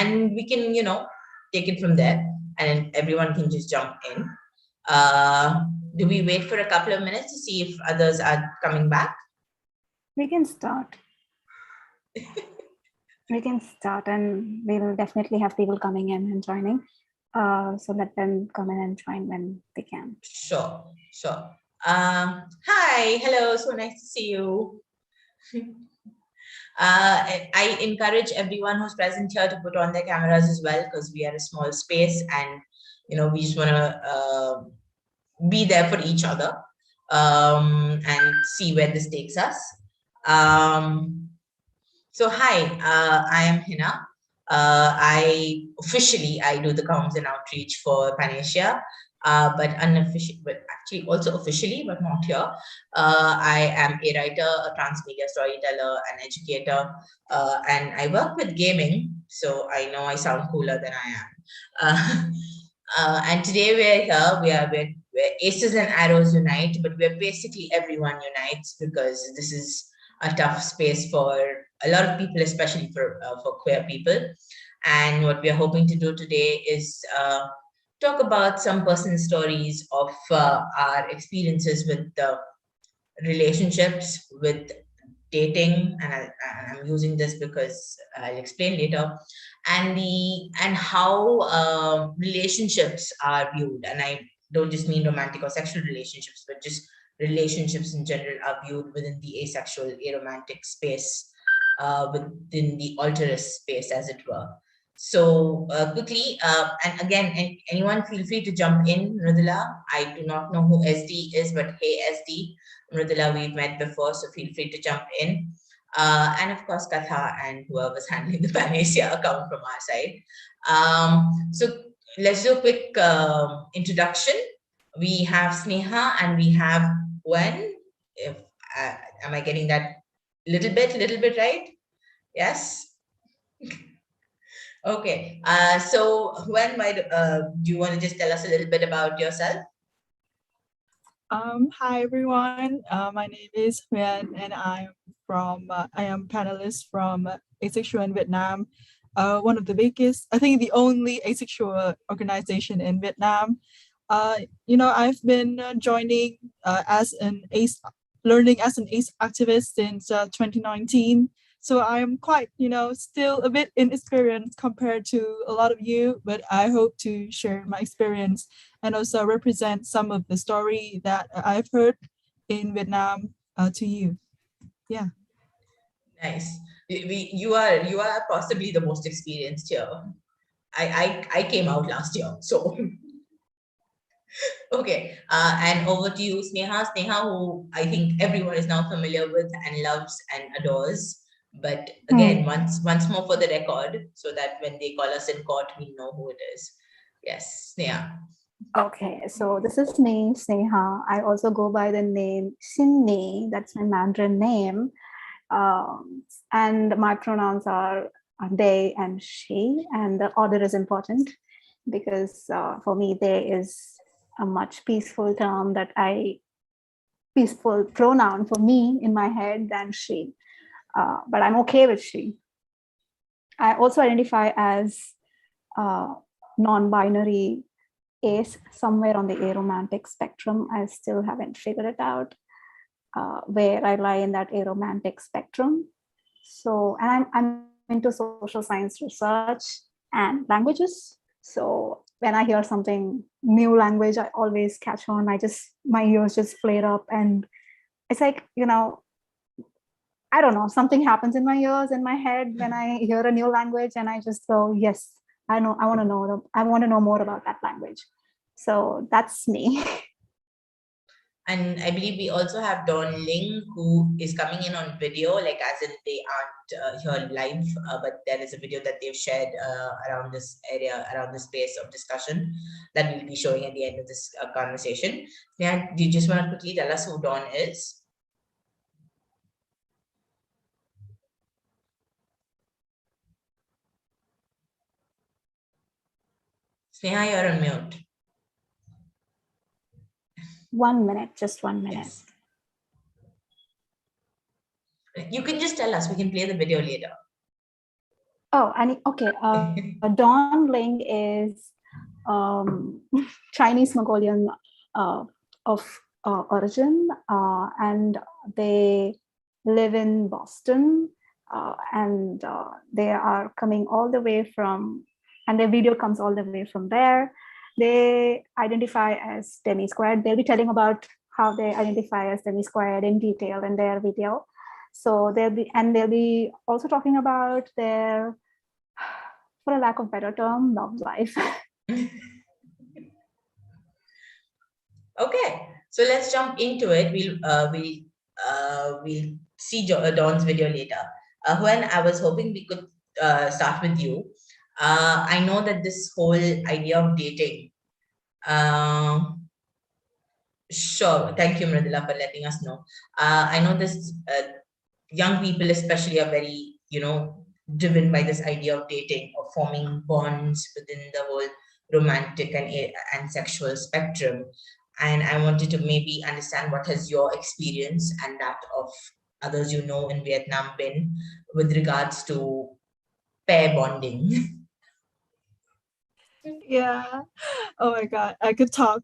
and we can, take it from there, and everyone can just jump in. Do we wait for a couple of minutes to see if others are coming back? We can start. We can start, and we'll definitely have people coming in and joining. So let them come in and join when they can. Sure. Hi, hello, so nice to see you. I encourage everyone who's present here to put on their cameras as well, because we are a small space, and we just want to be there for each other, and see where this takes us. So hi, I am Hina. I do the comms and outreach for PanACEa, but actually also officially, but not here. I am a writer, a transmedia storyteller, an educator, and I work with gaming, so I know I sound cooler than I am. And today we're here, we're Aces and Aros unite, but we're basically everyone unites, because this is a tough space for a lot of people, especially for queer people. And what we're hoping to do today is talk about some personal stories of our experiences with relationships, with dating, and I'm using this because I'll explain later, and how relationships are viewed. And I don't just mean romantic or sexual relationships, but just relationships in general are viewed within the asexual, aromantic space, within the alterous space, as it were. So quickly, and again, anyone feel free to jump in. Mridula, I do not know who SD is, but hey SD, Mridula, we've met before, so feel free to jump in. And of course, Katha and whoever's handling the PanACEa account from our side. So let's do a quick introduction. We have Sneha and we have Gwen. If am I getting that little bit right? Yes. Okay. So Gwen, do you want to just tell us a little bit about yourself? Hi everyone. My name is Huyền, and I am panelist from Asexual in Vietnam, one of the biggest, I think the only asexual organization in Vietnam. I've been joining learning as an ace activist since 2019. So I'm quite, still a bit inexperienced compared to a lot of you, but I hope to share my experience and also represent some of the story that I've heard in Vietnam to you. Yeah. Nice. You are possibly the most experienced here. I came out last year, so okay. And over to you, Sneha. Sneha, who I think everyone is now familiar with and loves and adores. But again, once more for the record, so that when they call us in court, we know who it is. Yes, Sneha. Okay, so this is me, Sneha. I also go by the name Shinni. That's my Mandarin name. And my pronouns are they and she, and the order is important because for me, they is a much peaceful pronoun for me in my head than she. But I'm okay with she. I also identify as non-binary ace, somewhere on the aromantic spectrum. I still haven't figured it out where I lie in that aromantic spectrum. So, and I'm into social science research and languages. So when I hear something new language, I always catch on. My ears just flare up, and it's like, I don't know, something happens in my ears, in my head when I hear a new language, and I just go, yes, I want to know more about that language. So that's me. And I believe we also have Dawn Ling, who is coming in on video, like as in they aren't here live, but there is a video that they've shared around this area, around the space of discussion that we'll be showing at the end of this conversation. Now, do you just want to quickly tell us who Dawn is? Sneha, you're on mute. 1 minute, just 1 minute. Yes. You can just tell us, we can play the video later. Oh, and okay. Dawn Ling is Chinese Mongolian of origin, and they live in Boston, and they are coming all the way from, and their video comes all the way from there. They identify as demi squared. They'll be telling about how they identify as demi squared in detail in their video. So they'll be also talking about their, for a lack of better term, love life. Okay, so let's jump into it. We'll see Dawn's video later. When I was hoping we could start with you. I know that this whole idea of dating. Sure, thank you, Mridula, for letting us know. I know this young people especially are very, driven by this idea of dating or forming bonds within the whole romantic and sexual spectrum. And I wanted to maybe understand what has your experience and that of others in Vietnam been with regards to pair bonding. Yeah. Oh my God. I could talk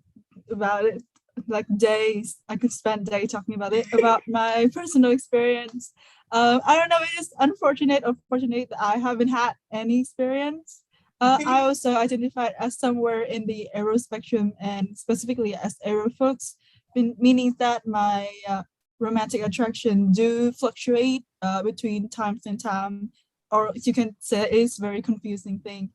about it like days. I could spend days talking about it, about my personal experience. I don't know. It is unfortunate or fortunate that I haven't had any experience. I also identified as somewhere in the Aero spectrum and specifically as Aero folks, meaning that my romantic attraction do fluctuate between times and time, or you can say it's very confusing thing.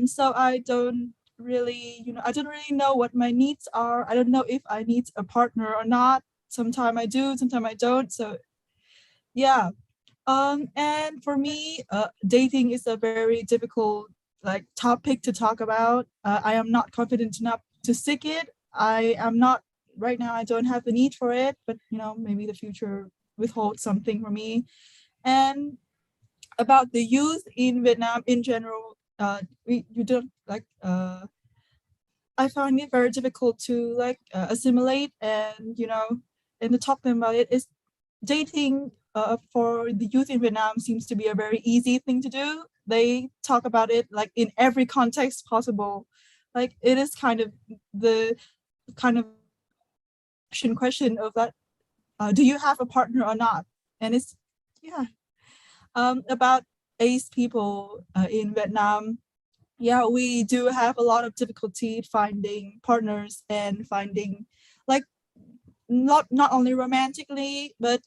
So I don't really, I don't really know what my needs are. I don't know if I need a partner or not. Sometimes I do, sometimes I don't. So yeah. And for me, dating is a very difficult topic to talk about. I am not confident enough to seek it. I am not right now. I don't have the need for it, but maybe the future withholds something for me. And about the youth in Vietnam in general, you don't I find it very difficult to assimilate, and and to talk to them about it. Is dating for the youth in Vietnam seems to be a very easy thing to do. They talk about it like in every context possible. Like it is kind of the question of that. Do you have a partner or not? And it's yeah. About ace people in Vietnam, yeah, we do have a lot of difficulty finding partners and finding like not only romantically, but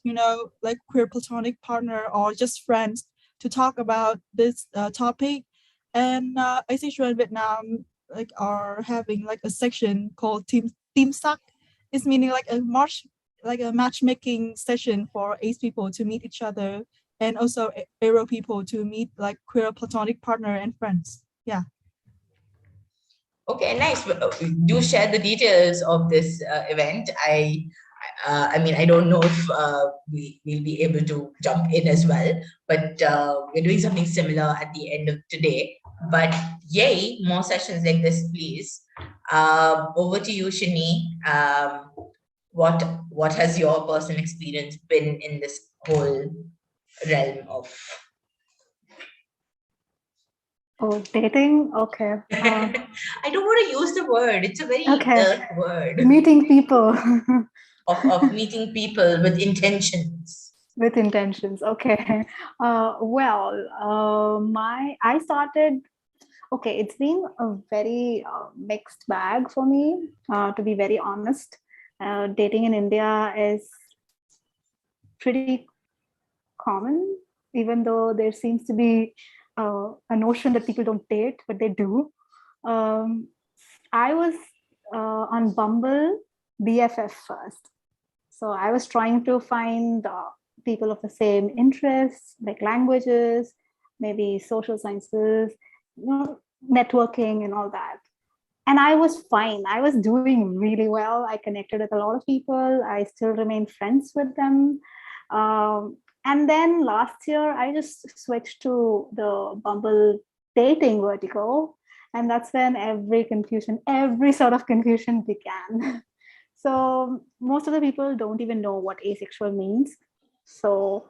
like queer platonic partner or just friends to talk about this topic. And Asexual in Vietnam are having like a section called Team Suck. It's meaning like a matchmaking session for ace people to meet each other, and also Aero people to meet like queer platonic partner and friends. Yeah. Okay, nice. Do share the details of this event. I mean, I don't know if we'll be able to jump in as well, but we're doing something similar at the end of today. But yay, more sessions like this, please. Over to you, Shani. What has your personal experience been in this whole realm of? Oh, dating? Okay. I don't want to use the word. It's a very Okay. word Meeting people. of meeting people with intentions. With intentions. Okay. I started, okay, it's been a very mixed bag for me, to be very honest. Dating in India is pretty common, even though there seems to be a notion that people don't date, but they do. Um, I was on Bumble BFF first. So I was trying to find people of the same interests, like languages, maybe social sciences, networking and all that. And I was fine. I was doing really well. I connected with a lot of people. I still remain friends with them. And then last year, I just switched to the Bumble dating vertical. And that's when every sort of confusion began. So most of the people don't even know what asexual means. So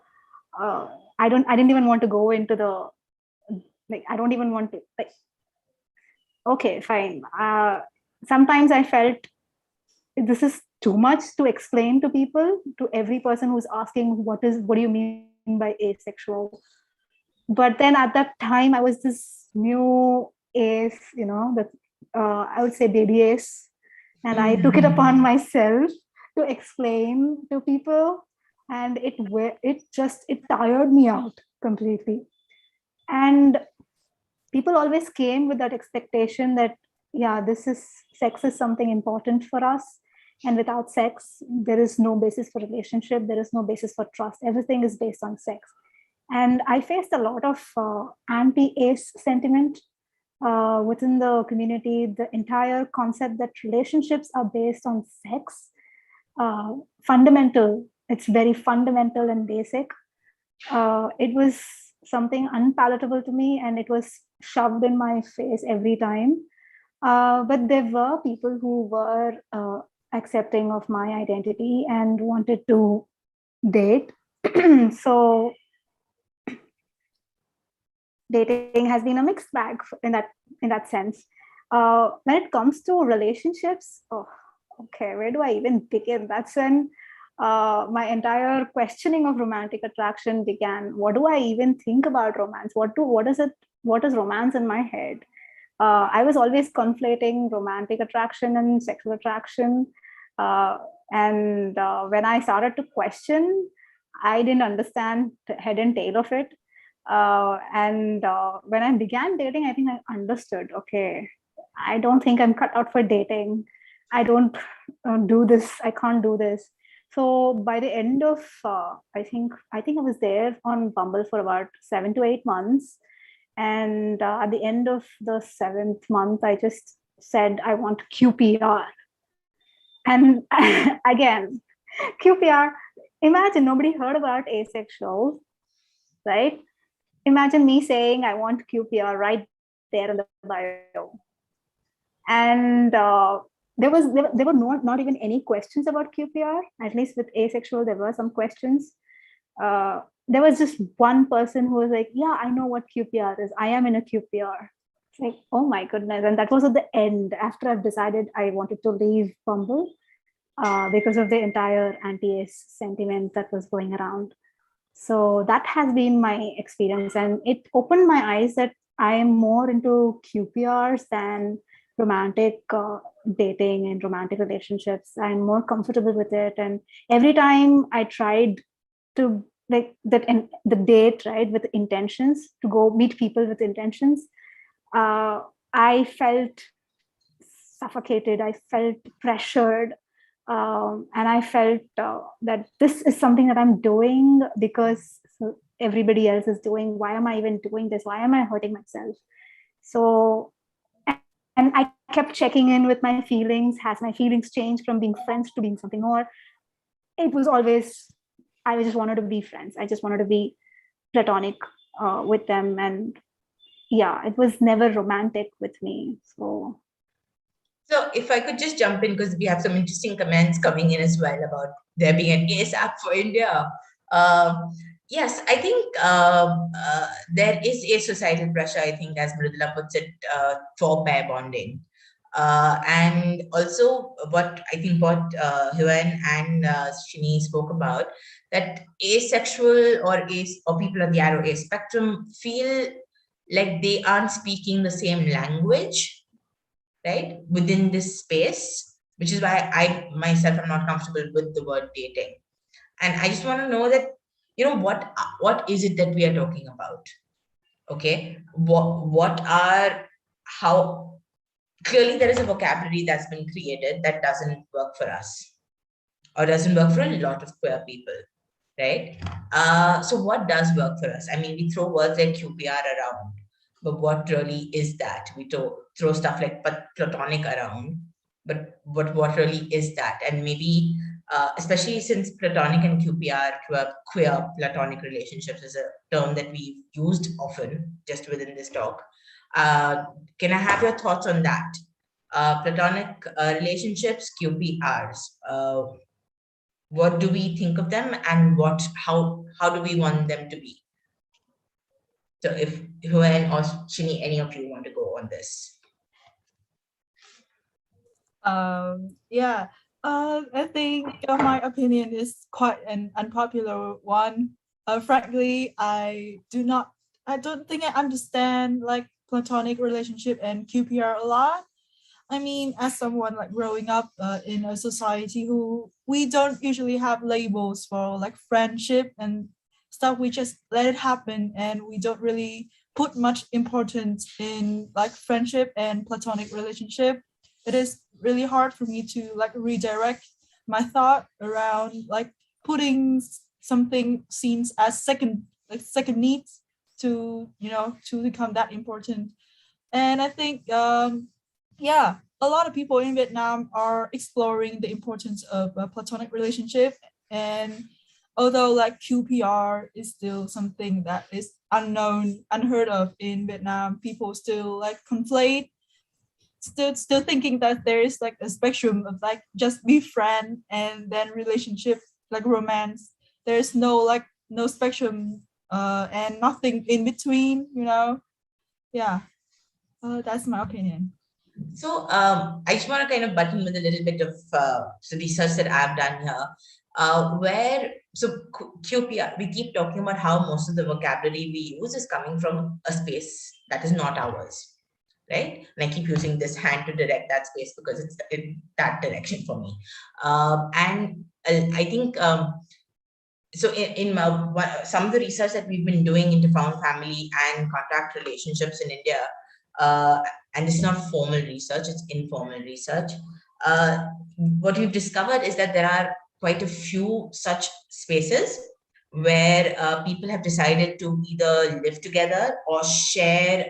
I didn't even want to go into like, I don't even want to, like, okay, fine. Sometimes I felt this is too much to explain to people, to every person who's asking, what do you mean by asexual? But then at that time, I was this new ace, that I would say baby ace. And I took it upon myself to explain to people. And it tired me out completely. And people always came with that expectation that, yeah, sex is something important for us. And without sex, there is no basis for relationship. There is no basis for trust. Everything is based on sex. And I faced a lot of anti-ace sentiment within the community. The entire concept that relationships are based on sex, fundamental. It's very fundamental and basic. It was something unpalatable to me, and it was shoved in my face every time. But there were people who were accepting of my identity and wanted to date. So dating has been a mixed bag in that sense. When it comes to relationships, okay, where do I even begin? That's when my entire questioning of romantic attraction began. What do I even think about romance? What is romance in my head? I was always conflating romantic attraction and sexual attraction. And when I started to question, I didn't understand the head and tail of it. And when I began dating, I think I understood, okay, I don't think I'm cut out for dating. I don't do this. I can't do this. So by the end of, I think I was there on Bumble for about 7 to 8 months. And at the end of the 7th month, I just said, I want QPR. And again, QPR, imagine nobody heard about asexual, right? Imagine me saying I want QPR right there in the bio. And there were not even any questions about QPR. At least with asexual, there were some questions. There was just one person who was like, yeah, I know what QPR is. I am in a QPR. It's like, oh my goodness. And that was at the end, after I've decided I wanted to leave Bumble because of the entire anti-ace sentiment that was going around. So that has been my experience, and it opened my eyes that I am more into QPRs than romantic dating and romantic relationships. I'm more comfortable with it. And every time I tried to like that, and the date, right, with intentions to go meet people with intentions, I felt suffocated. I felt pressured. And I felt that this is something that I'm doing because everybody else is doing. Why am I even doing this? Why am I hurting myself? So, and I kept checking in with my feelings. Has my feelings changed from being friends to being something more? It was always, I just wanted to be friends. I just wanted to be platonic with them. And yeah, it was never romantic with me. So if I could just jump in, because we have some interesting comments coming in as well about there being an ACE app for India. Yes, I think there is a societal pressure, I think, as Mridula puts it, for pair bonding. And also what Huan and Shini spoke about, that asexual or people on the Aro A spectrum feel like they aren't speaking the same language, right, within this space, which is why I myself am not comfortable with the word dating. And I just want to know that, what is it that we are talking about? Okay, how clearly there is a vocabulary that's been created that doesn't work for us, or doesn't work for a lot of queer people, right? So what does work for us? I mean, we throw words like QPR around, but what really is that? We throw stuff like platonic around, but what really is that? And maybe, especially since platonic and QPR, queer platonic relationships, is a term that we've used often just within this talk. Can I have your thoughts on that? Platonic relationships, QPRs. What do we think of them, and how do we want them to be? So if Huen or Shini, any of you want to go on this. Yeah. I think my opinion is quite an unpopular one. Frankly, I don't think I understand like platonic relationship and QPR a lot. I mean, as someone like growing up in a society who we don't usually have labels for like friendship and stuff, we just let it happen, and we don't really put much importance in like friendship and platonic relationship. It is really hard for me to like redirect my thought around like putting something seen as second needs to to become that important. And I think yeah, a lot of people in Vietnam are exploring the importance of a platonic relationship. And although like QPR is still something that is unknown, unheard of in Vietnam, people still like conflate, still thinking that there is like a spectrum of like just be friend and then relationship, like romance. There's no spectrum and nothing in between, Yeah, that's my opinion. So I just want to kind of button with a little bit of research that I've done here. Where so QPR, we keep talking about how most of the vocabulary we use is coming from a space that is not ours, right? And I keep using this hand to direct that space because it's in that direction for me. And I think so in some of the research that we've been doing into found family and contact relationships in India, uh, and this is not formal research, it's informal research. What we've discovered is that there are quite a few such spaces where people have decided to either live together or share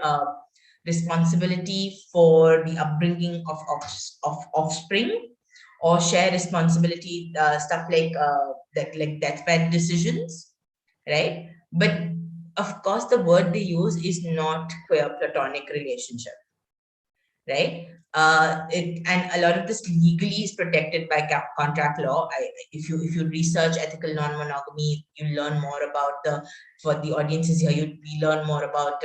responsibility for the upbringing of offspring, or share responsibility, stuff like deathbed decisions, right? But of course, the word they use is not queer platonic relationship, right? And a lot of this legally is protected by contract law. If you research ethical non-monogamy, you learn more about for the audiences here. We learn more about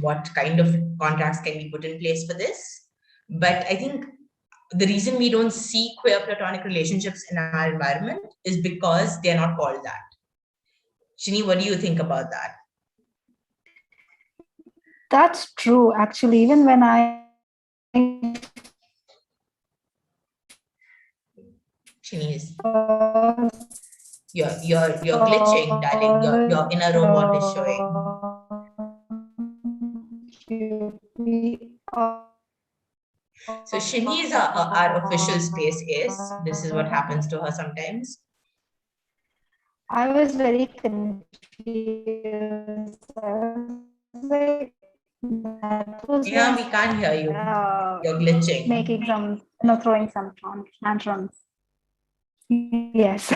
what kind of contracts can be put in place for this. But I think the reason we don't see queer platonic relationships in our environment is because they're not called that. Shini, what do you think about that? That's true. Actually, even when I Shini is first you're glitching, darling. Your inner robot is showing. So Shini is our official space ace. This is what happens to her sometimes. I was very confused. That was Yeah, when we can't hear you. You're glitching. making some, throwing some tantrums. Yes,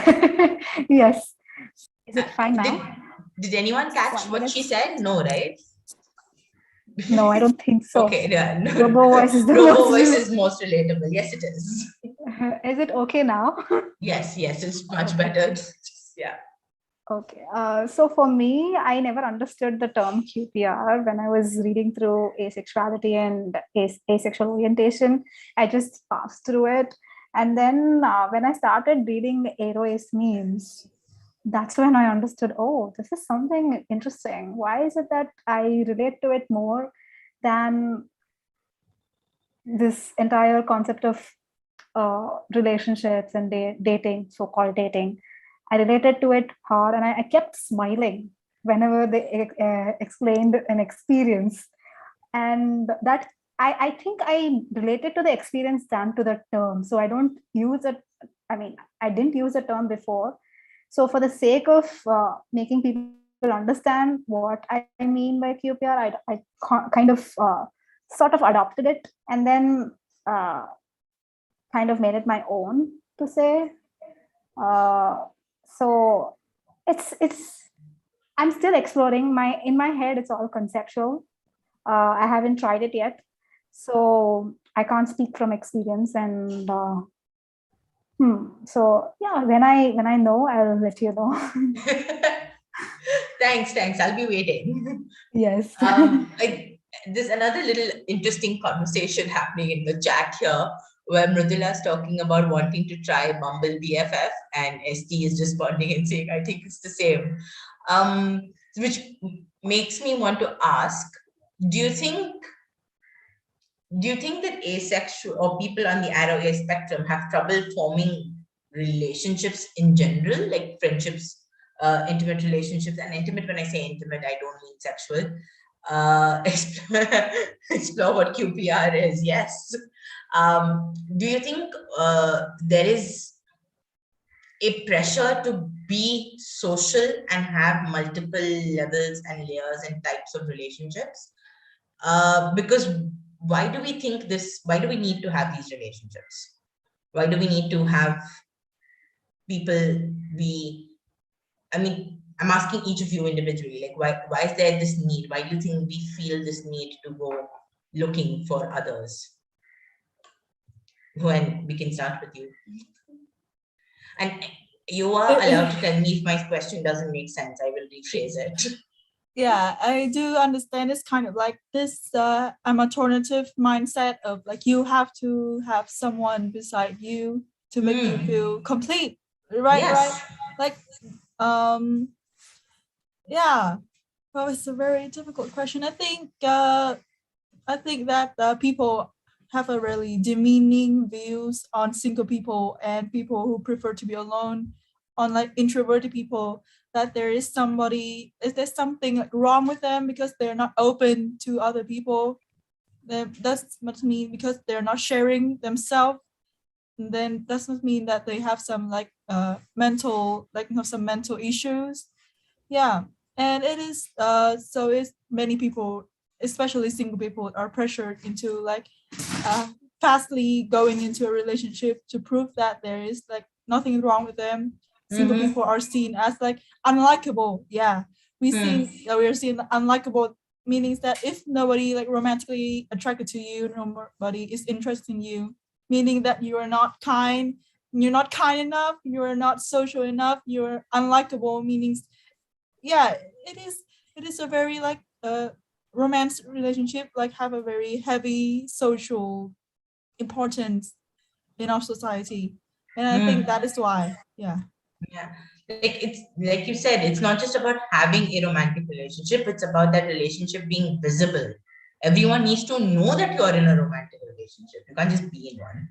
yes. Is it fine Did, now? did anyone catch what she said? No, right? No, I don't think so. Okay, yeah. No. Robo voice is the Robo most. voice is most relatable. Yes, it is. Is it okay now? Yes, it's much better. Yeah. Okay. So for me, I never understood the term QPR when I was reading through asexuality and asexual orientation. I just passed through it. And then when I started reading Aros memes, that's when I understood, oh, this is something interesting. Why is it that I relate to it more than this entire concept of relationships and dating, so-called dating? I related to it hard, and I kept smiling whenever they explained an experience. And that I think I related to the experience than to the term. So I don't use it. I mean, I didn't use the term before. So for the sake of making people understand what I mean by QPR, I kind of sort of adopted it, and then kind of made it my own to say. So it's I'm still exploring. In my head it's all conceptual. I haven't tried it yet, so I can't speak from experience. And so yeah, when I know, I'll let you know. Thanks. I'll be waiting. Yes. There's another little interesting conversation happening in the chat here where Mridula's talking about wanting to try Bumble BFF and ST is responding and saying, I think it's the same. Which makes me want to ask, do you think that asexual or people on the Arrow spectrum have trouble forming relationships in general, like friendships, intimate relationships? And intimate, when I say intimate, I don't mean sexual. Explore what QPR is. Yes. Do you think there is a pressure to be social and have multiple levels and layers and types of relationships? Because why do we think this? Why do we need to have these relationships? Why do we need to have people be? I mean, I'm asking each of you individually, like, why is there this need? Why do you think we feel this need to go looking for others? When we can start with you. And you are allowed to tell me if my question doesn't make sense. I will rephrase it. Yeah, I do understand. It's kind of like this alternative mindset of like you have to have someone beside you to make you feel complete, right? Yes. Right. Like, yeah. Well, it's a very difficult question. I think that people have a really demeaning views on single people and people who prefer to be alone, on like introverted people, that is there something like wrong with them because they're not open to other people. That's must mean because they're not sharing themselves. And then that must mean that they have some like mental, like some mental issues. Yeah. And it is so it's many people, especially single people, are pressured into like fastly going into a relationship to prove that there is like nothing wrong with them. Single people are seen as like unlikable. Yeah, we are seen unlikable, meaning that if nobody like romantically attracted to you, nobody is interested in you, meaning that you are not kind, you're not kind enough, you are not social enough, you're unlikable, meaning yeah, it is a very like romance relationship like have a very heavy social importance in our society, and I think that is why. Yeah, Like it's like you said, it's not just about having a romantic relationship, it's about that relationship being visible. Everyone needs to know that you're in a romantic relationship. You can't just be in one.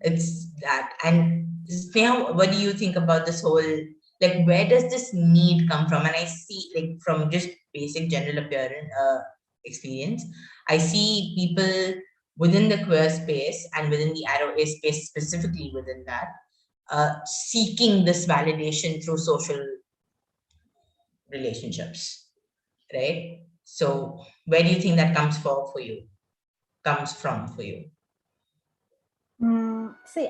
It's that. And Sneha, what do you think about this whole, like, where does this need come from? And I see, like, from just basic general appearance experience, I see people within the queer space and within the Arrow A space, specifically within that, seeking this validation through social relationships, right? So where do you think that comes from for you? See,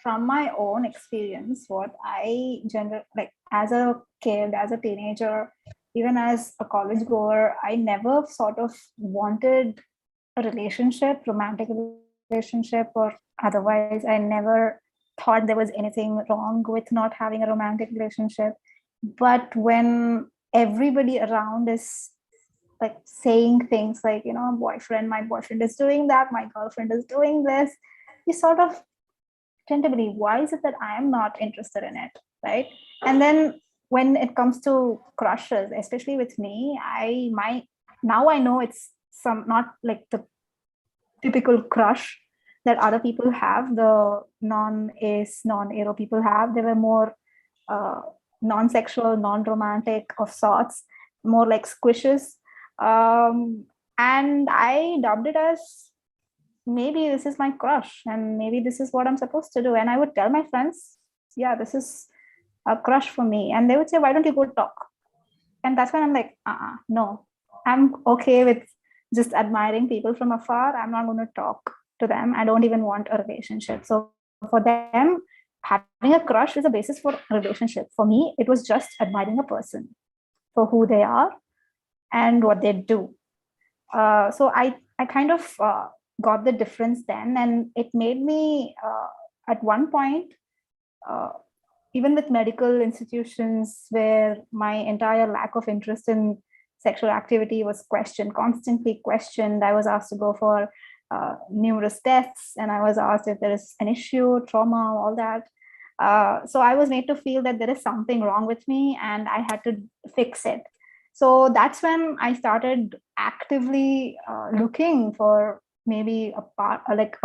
from my own experience, what I like as a kid, as a teenager, even as a college goer, I never sort of wanted a relationship, romantic relationship, or otherwise. I never thought there was anything wrong with not having a romantic relationship. But when everybody around is like saying things like, my boyfriend is doing that, my girlfriend is doing this, you sort of tend to believe, why is it that I am not interested in it, right? And then when it comes to crushes, especially with me, now I know it's some not like the typical crush that other people have, the non-ace, non-aro people have. They were more non-sexual, non-romantic of sorts, more like squishes. And I dubbed it as, maybe this is my crush and maybe this is what I'm supposed to do. And I would tell my friends, yeah, this is a crush for me. And they would say, why don't you go talk? And that's when I'm like, no, I'm okay with just admiring people from afar. I'm not going to talk to them. I don't even want a relationship. So for them, having a crush is a basis for a relationship. For me, it was just admiring a person for who they are and what they do. So I kind of got the difference then, and it made me at one point even with medical institutions where my entire lack of interest in sexual activity was questioned, constantly questioned. I was asked to go for numerous tests, and I was asked if there is an issue, trauma, all that. So I was made to feel that there is something wrong with me and I had to fix it. So that's when I started actively looking for maybe a part, like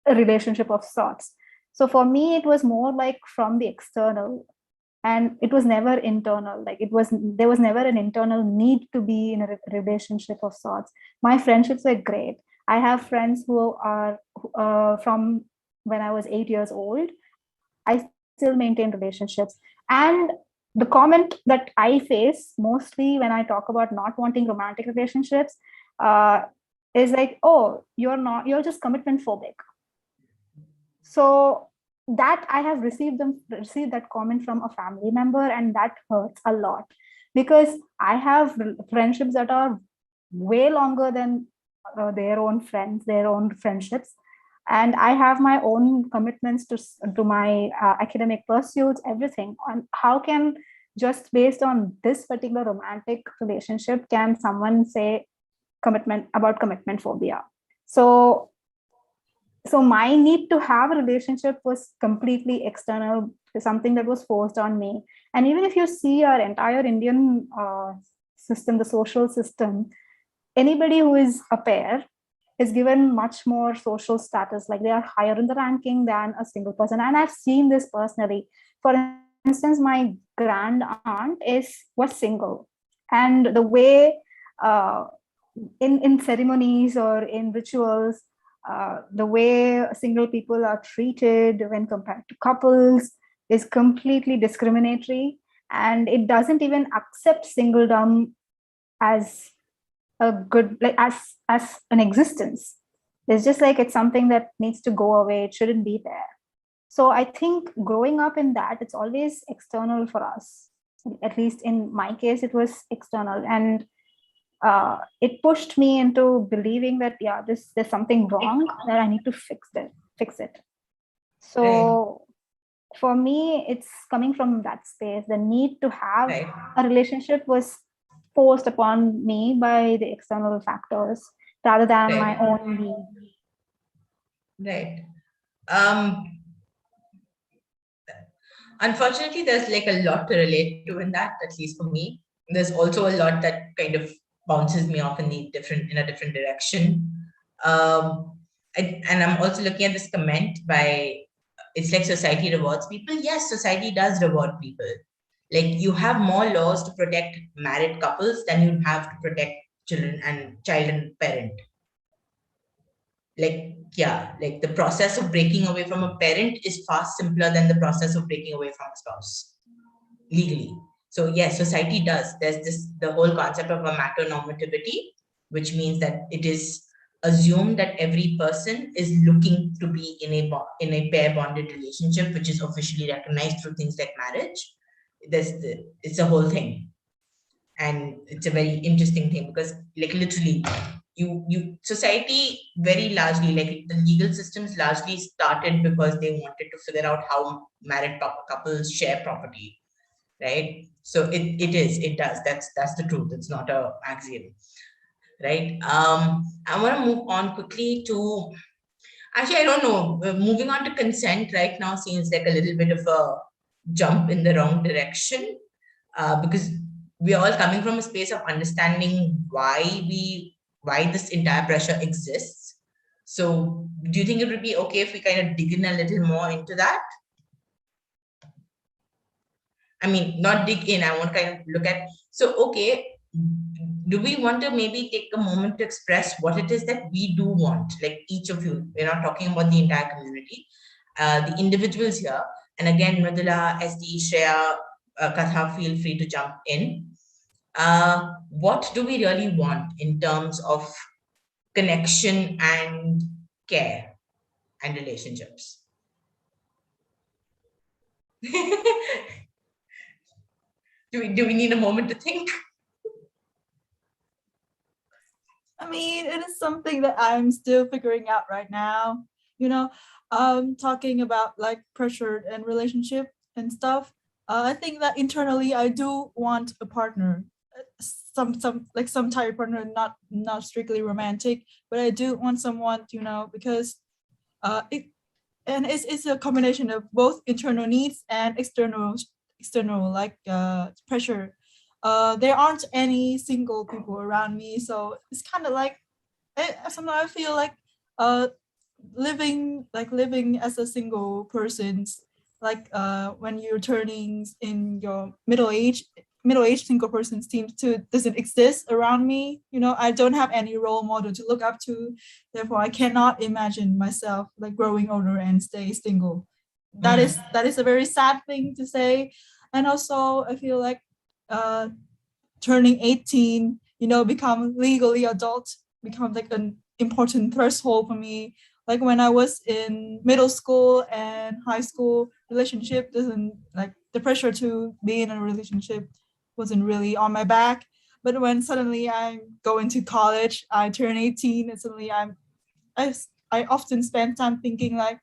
a relationship of sorts. So for me, it was more like from the external, and it was never internal. Like there was never an internal need to be in a relationship of sorts. My friendships were great. I have friends who are from when I was 8 years old. I still maintain relationships. And the comment that I face mostly when I talk about not wanting romantic relationships is like, oh, you're just commitment phobic. So that I have received that comment from a family member, and that hurts a lot, because I have friendships that are way longer than their own friends, their own friendships, and I have my own commitments to my academic pursuits, everything. And how can, just based on this particular romantic relationship, can someone say commitment phobia? So my need to have a relationship was completely external, something that was forced on me. And even if you see our entire Indian system, the social system, anybody who is a pair is given much more social status, like they are higher in the ranking than a single person. And I've seen this personally. For instance, my grand aunt was single, and the way uh, in ceremonies or in rituals, the way single people are treated when compared to couples is completely discriminatory, and it doesn't even accept singledom as a good, like as an existence. It's just like it's something that needs to go away. It shouldn't be there. So I think growing up in that, it's always external for us. At least in my case, it was external, and it pushed me into believing that there's something wrong, that I need to fix it. Right. So for me, it's coming from that space. The need to have Right. a relationship was forced upon me by the external factors rather than my Right. own need. Right. Um, Unfortunately, there's like a lot to relate to in that, at least for me. There's also a lot that kind of bounces me off in a different direction. And I'm also looking at this comment by, it's like society rewards people. Yes, society does reward people. Like, you have more laws to protect married couples than you have to protect children and child and parent. Like, yeah, like the process of breaking away from a parent is far simpler than the process of breaking away from a spouse legally. So yes, society does. There's the whole concept of a matronormativity, which means that it is assumed that every person is looking to be in a pair bonded relationship, which is officially recognized through things like marriage. It's a whole thing, and it's a very interesting thing because, like, literally, you society very largely, like, the legal systems largely started because they wanted to figure out how married couples share property, right? So it does. That's the truth. It's not a axiom, right? I want to move on quickly to, actually, I don't know, moving on to consent right now seems like a little bit of a jump in the wrong direction, because we are all coming from a space of understanding why this entire pressure exists. So do you think it would be okay if we kind of dig in a little more into that? I mean, not dig in, I want to kind of look at, so, okay, do we want to maybe take a moment to express what it is that we do want? Like, each of you, we're not talking about the entire community, the individuals here. And again, Mridula, SD, Shreya, Katha, feel free to jump in. What do we really want in terms of connection and care and relationships? Do we need a moment to think? I mean, it is something that I'm still figuring out right now. You know, talking about like pressure and relationship. and stuff. I think that internally I do want a partner, some type of partner, not strictly romantic, but I do want someone, because it's a combination of both internal needs and external like pressure. There aren't any single people around me, so it's kind of like sometimes I feel like uh living as a single person, like when you're turning in your middle-aged single person seems to doesn't exist around me. I don't have any role model to look up to, therefore I cannot imagine myself like growing older and stay single. That is a very sad thing to say. And also I feel like turning 18, become legally adult, become like an important threshold for me. Like when I was in middle school and high school, relationship doesn't, like, the pressure to be in a relationship wasn't really on my back. But when suddenly I go into college, I turn 18, and suddenly I, I often spend time thinking like,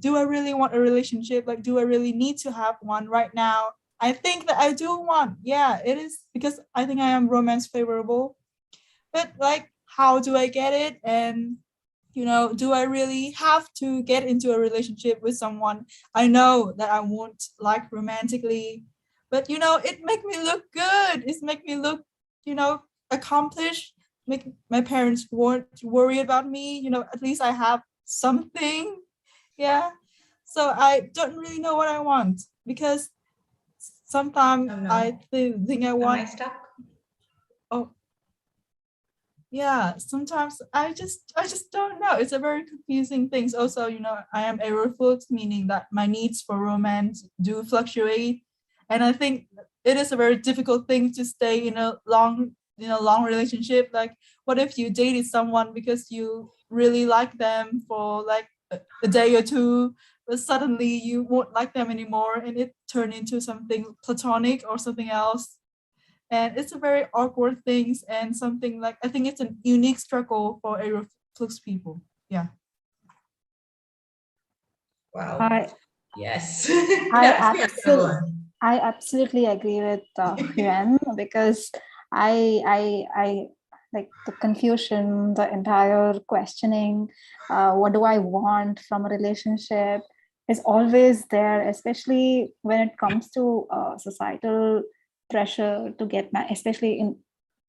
do I really want a relationship? Like, do I really need to have one right now? I think that I do want, yeah, it is because I think I am romance favorable. But like, how do I get it? And do I really have to get into a relationship with someone I know that I won't like romantically? But it make me look good. It make me look, accomplished. Make my parents won't worry about me. At least I have something. Yeah. So I don't really know what I want, because sometimes Oh no. I think I Am want. I stuck? Oh, yeah, sometimes I just don't know. It's a very confusing thing. Also, I am aerophobes, meaning that my needs for romance do fluctuate. And I think it is a very difficult thing to stay in a long relationship. Like, what if you dated someone because you really like them for like a day or two, but suddenly you won't like them anymore and it turned into something platonic or something else. And it's a very awkward thing, and something like, I think it's a unique struggle for Aeroflux people. Yeah. Wow. I Yes. I Yeah, go absolutely on. I absolutely agree with Yuan, because I like the confusion, the entire questioning, what do I want from a relationship is always there, especially when it comes to societal pressure to get married, especially in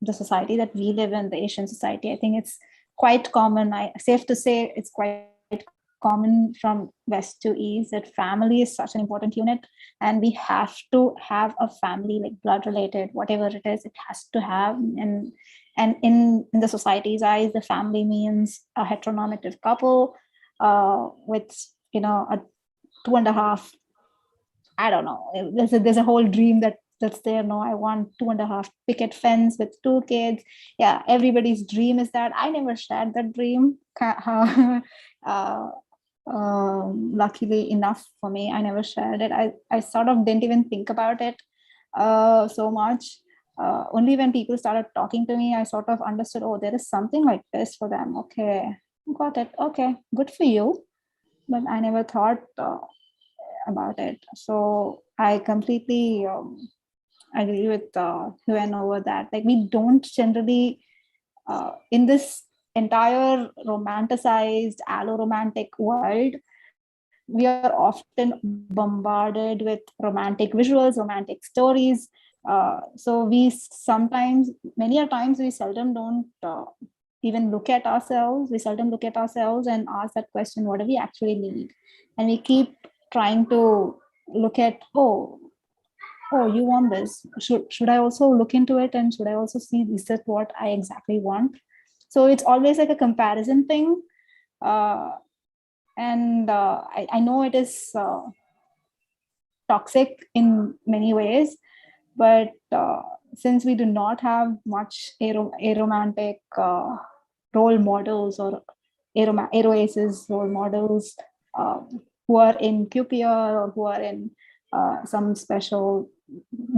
the society that we live in, the Asian society. I think it's quite common. Safe to say it's quite common from west to east that family is such an important unit, and we have to have a family, like blood related, whatever it is, it has to have. And in the society's eyes, the family means a heteronormative couple with a 2.5, I don't know, there's a whole dream that's there. No, I want 2.5 picket fence with 2 kids. Yeah, everybody's dream is that. I never shared that dream. uh, Luckily enough for me, I never shared it. I sort of didn't even think about it so much. Only when people started talking to me, I sort of understood, oh, there is something like this for them. Okay, got it. Okay, good for you. But I never thought about it. So I completely agree with Huen over that. Like, we don't generally, in this entire romanticized allo-romantic world, we are often bombarded with romantic visuals, romantic stories. So we sometimes, many a times, we seldom don't even look at ourselves. We seldom look at ourselves and ask that question, what do we actually need? And we keep trying to look at, oh, you want this, should I also look into it, and should I also see, is that what I exactly want? So it's always like a comparison thing. And I know it is toxic in many ways, but since we do not have much aromantic role models, or aroaces role models, who are in QPR, or who are in some special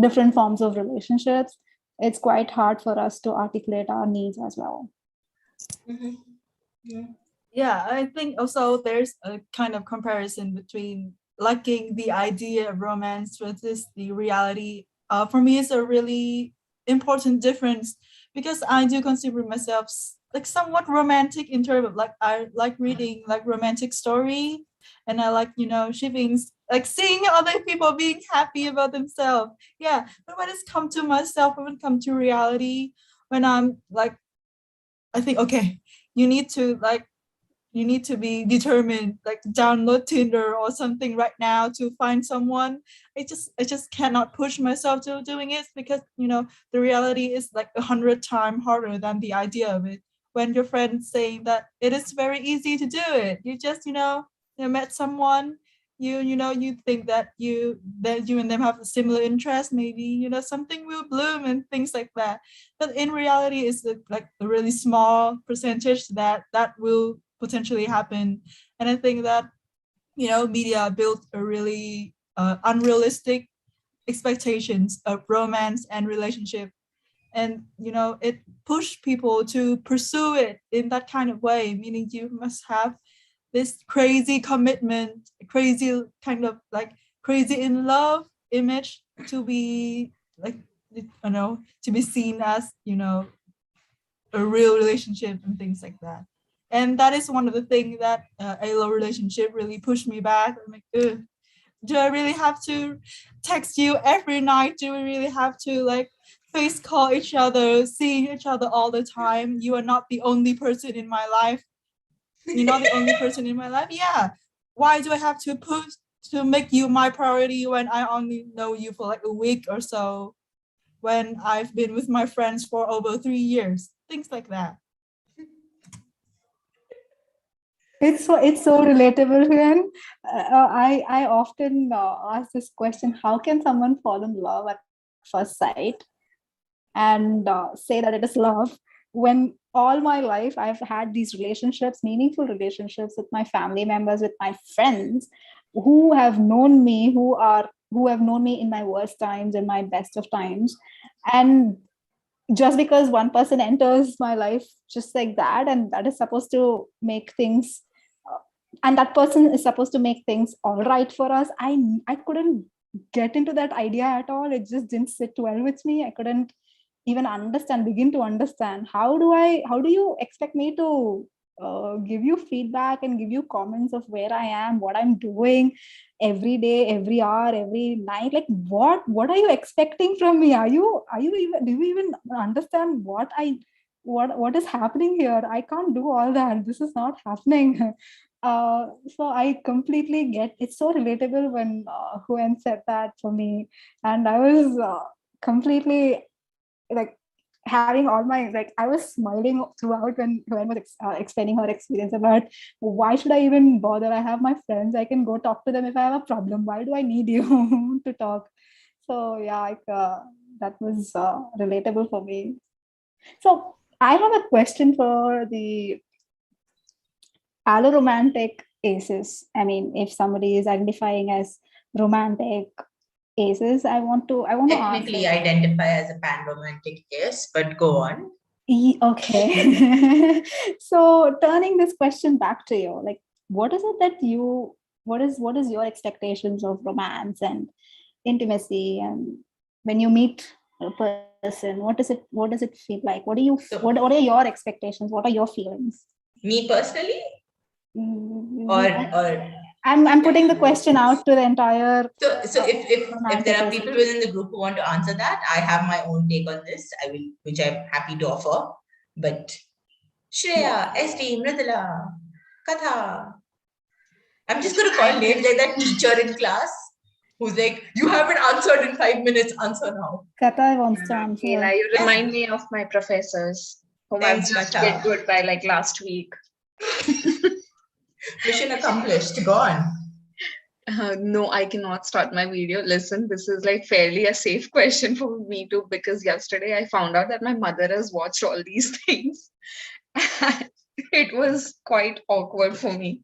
different forms of relationships, it's quite hard for us to articulate our needs as well. Mm-hmm. Yeah. Yeah, I think also there's a kind of comparison between liking the idea of romance versus the reality, for me is a really important difference, because I do consider myself like somewhat romantic in terms of like I like reading like romantic story, and I like, you know, shipping, like seeing other people being happy about themselves. Yeah, but when it's come to myself, when it come to reality, when I'm like, I think, okay, you need to like, you need to be determined, like download Tinder or something right now to find someone. I just cannot push myself to doing it, because, you know, the reality is like 100 times harder than the idea of it. When your friend's saying that it is very easy to do it, you just, you met someone, you think that you and them have a similar interest, maybe, something will bloom and things like that. But in reality, it's like a really small percentage that will potentially happen. And I think that, media built a really unrealistic expectations of romance and relationship, and it pushed people to pursue it in that kind of way, meaning you must have this crazy commitment, crazy kind of like crazy in love image to be like, to be seen as, a real relationship and things like that. And that is one of the things that a low relationship really pushed me back. I'm like, ugh, do I really have to text you every night? Do we really have to like face call each other, seeing each other all the time? You are not the only person in my life. You're not the only person in my life. Yeah. Why do I have to push to make you my priority when I only know you for like a week or so, when I've been with my friends for over 3 years? Things like that. It's so relatable, Hien. I often ask this question: how can someone fall in love at first sight and say that it is love, when all my life I've had these relationships, meaningful relationships with my family members, with my friends, who have known me, who have known me in my worst times and my best of times, and just because one person enters my life just like that, and that is supposed to make things and that person is supposed to make things all right for us, I couldn't get into that idea at all. It just didn't sit well with me. I couldn't even begin to understand, how do you expect me to give you feedback and give you comments of where I am, what I'm doing every day, every hour, every night? Like, what are you expecting from me? Are you even, do you even understand what is happening here? I can't do all that. This is not happening. So I completely get, it's so relatable when Huen said that for me, and I was completely like having all my, like, I was smiling throughout when Huen was explaining her experience about, why should I even bother? I have my friends, I can go talk to them if I have a problem. Why do I need you to talk? So yeah, like, that was relatable for me. So I have a question for the alloromantic aces. I mean, if somebody is identifying as romantic aces, I want to ask, Technically identify as a pan-romantic, yes, but go on. Okay. So turning this question back to you, like, what is it that you, what is your expectations of romance and intimacy, and when you meet a person, what does it feel like? What are your expectations? What are your feelings? Me personally, Mm, or I- or I'm putting the question out to the entire so if there are romantic. people within the group who want to answer that, I have my own take on this. I will, which I'm happy to offer. But Shreya, SD, Mridula, Katha. I'm just gonna call names like that teacher in class who's like, you haven't answered in 5 minutes, answer now. Katha wants to Leela, answer. you remind me of my professors whom I've Thanks, just Katha. get goodbye like last week. Mission accomplished. Go on. No, I cannot start my video. Listen, this is like fairly a safe question for me too, because yesterday I found out that my mother has watched all these things. It was quite awkward for me.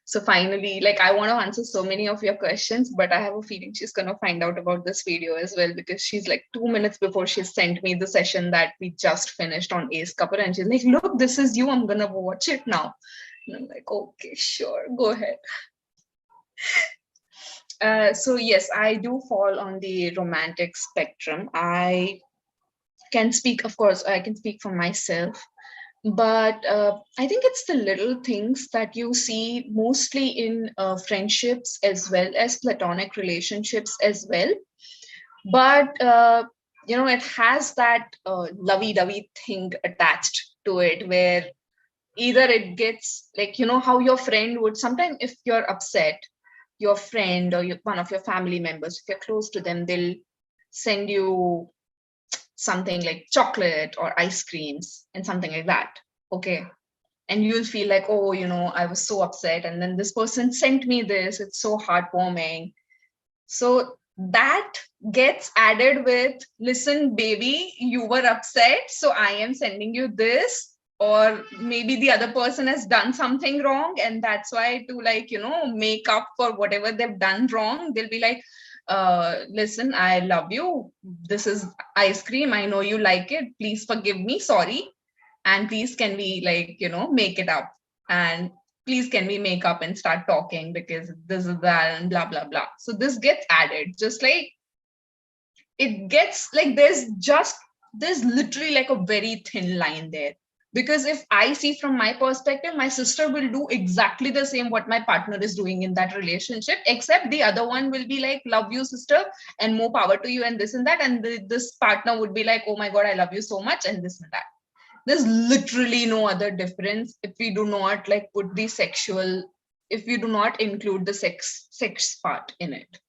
So finally, like, I want to answer so many of your questions, but I have a feeling she's going to find out about this video as well, because she's like 2 minutes before she sent me the session that we just finished on Ace Couple, and she's like, look, this is you. I'm going to watch it now. And I'm like, okay, sure, go ahead. So yes, I do fall on the romantic spectrum. I can speak, of course, I can speak for myself, but I think it's the little things that you see mostly in friendships as well as platonic relationships as well. But it has that lovey-dovey thing attached to it, where either it gets like, how your friend would sometimes, if you're upset, your friend or one of your family members, if you're close to them, they'll send you something like chocolate or ice creams and something like that. Okay. And you'll feel like, oh, I was so upset. And then this person sent me this. It's so heartwarming. So that gets added with, listen, baby, you were upset. So I am sending you this. Or maybe the other person has done something wrong. And that's why, to like, make up for whatever they've done wrong, they'll be like, listen, I love you. This is ice cream. I know you like it. Please forgive me. Sorry. And please, can we like, make it up? And please, can we make up and start talking, because this is that and blah, blah, blah. So this gets added, just like it gets like there's literally like a very thin line there. Because if I see from my perspective, my sister will do exactly the same what my partner is doing in that relationship, except the other one will be like, love you, sister, and more power to you, and this and that. And this partner would be like, oh my God, I love you so much, and this and that. There's literally no other difference if we do not like put the sexual, if we do not include the sex part in it.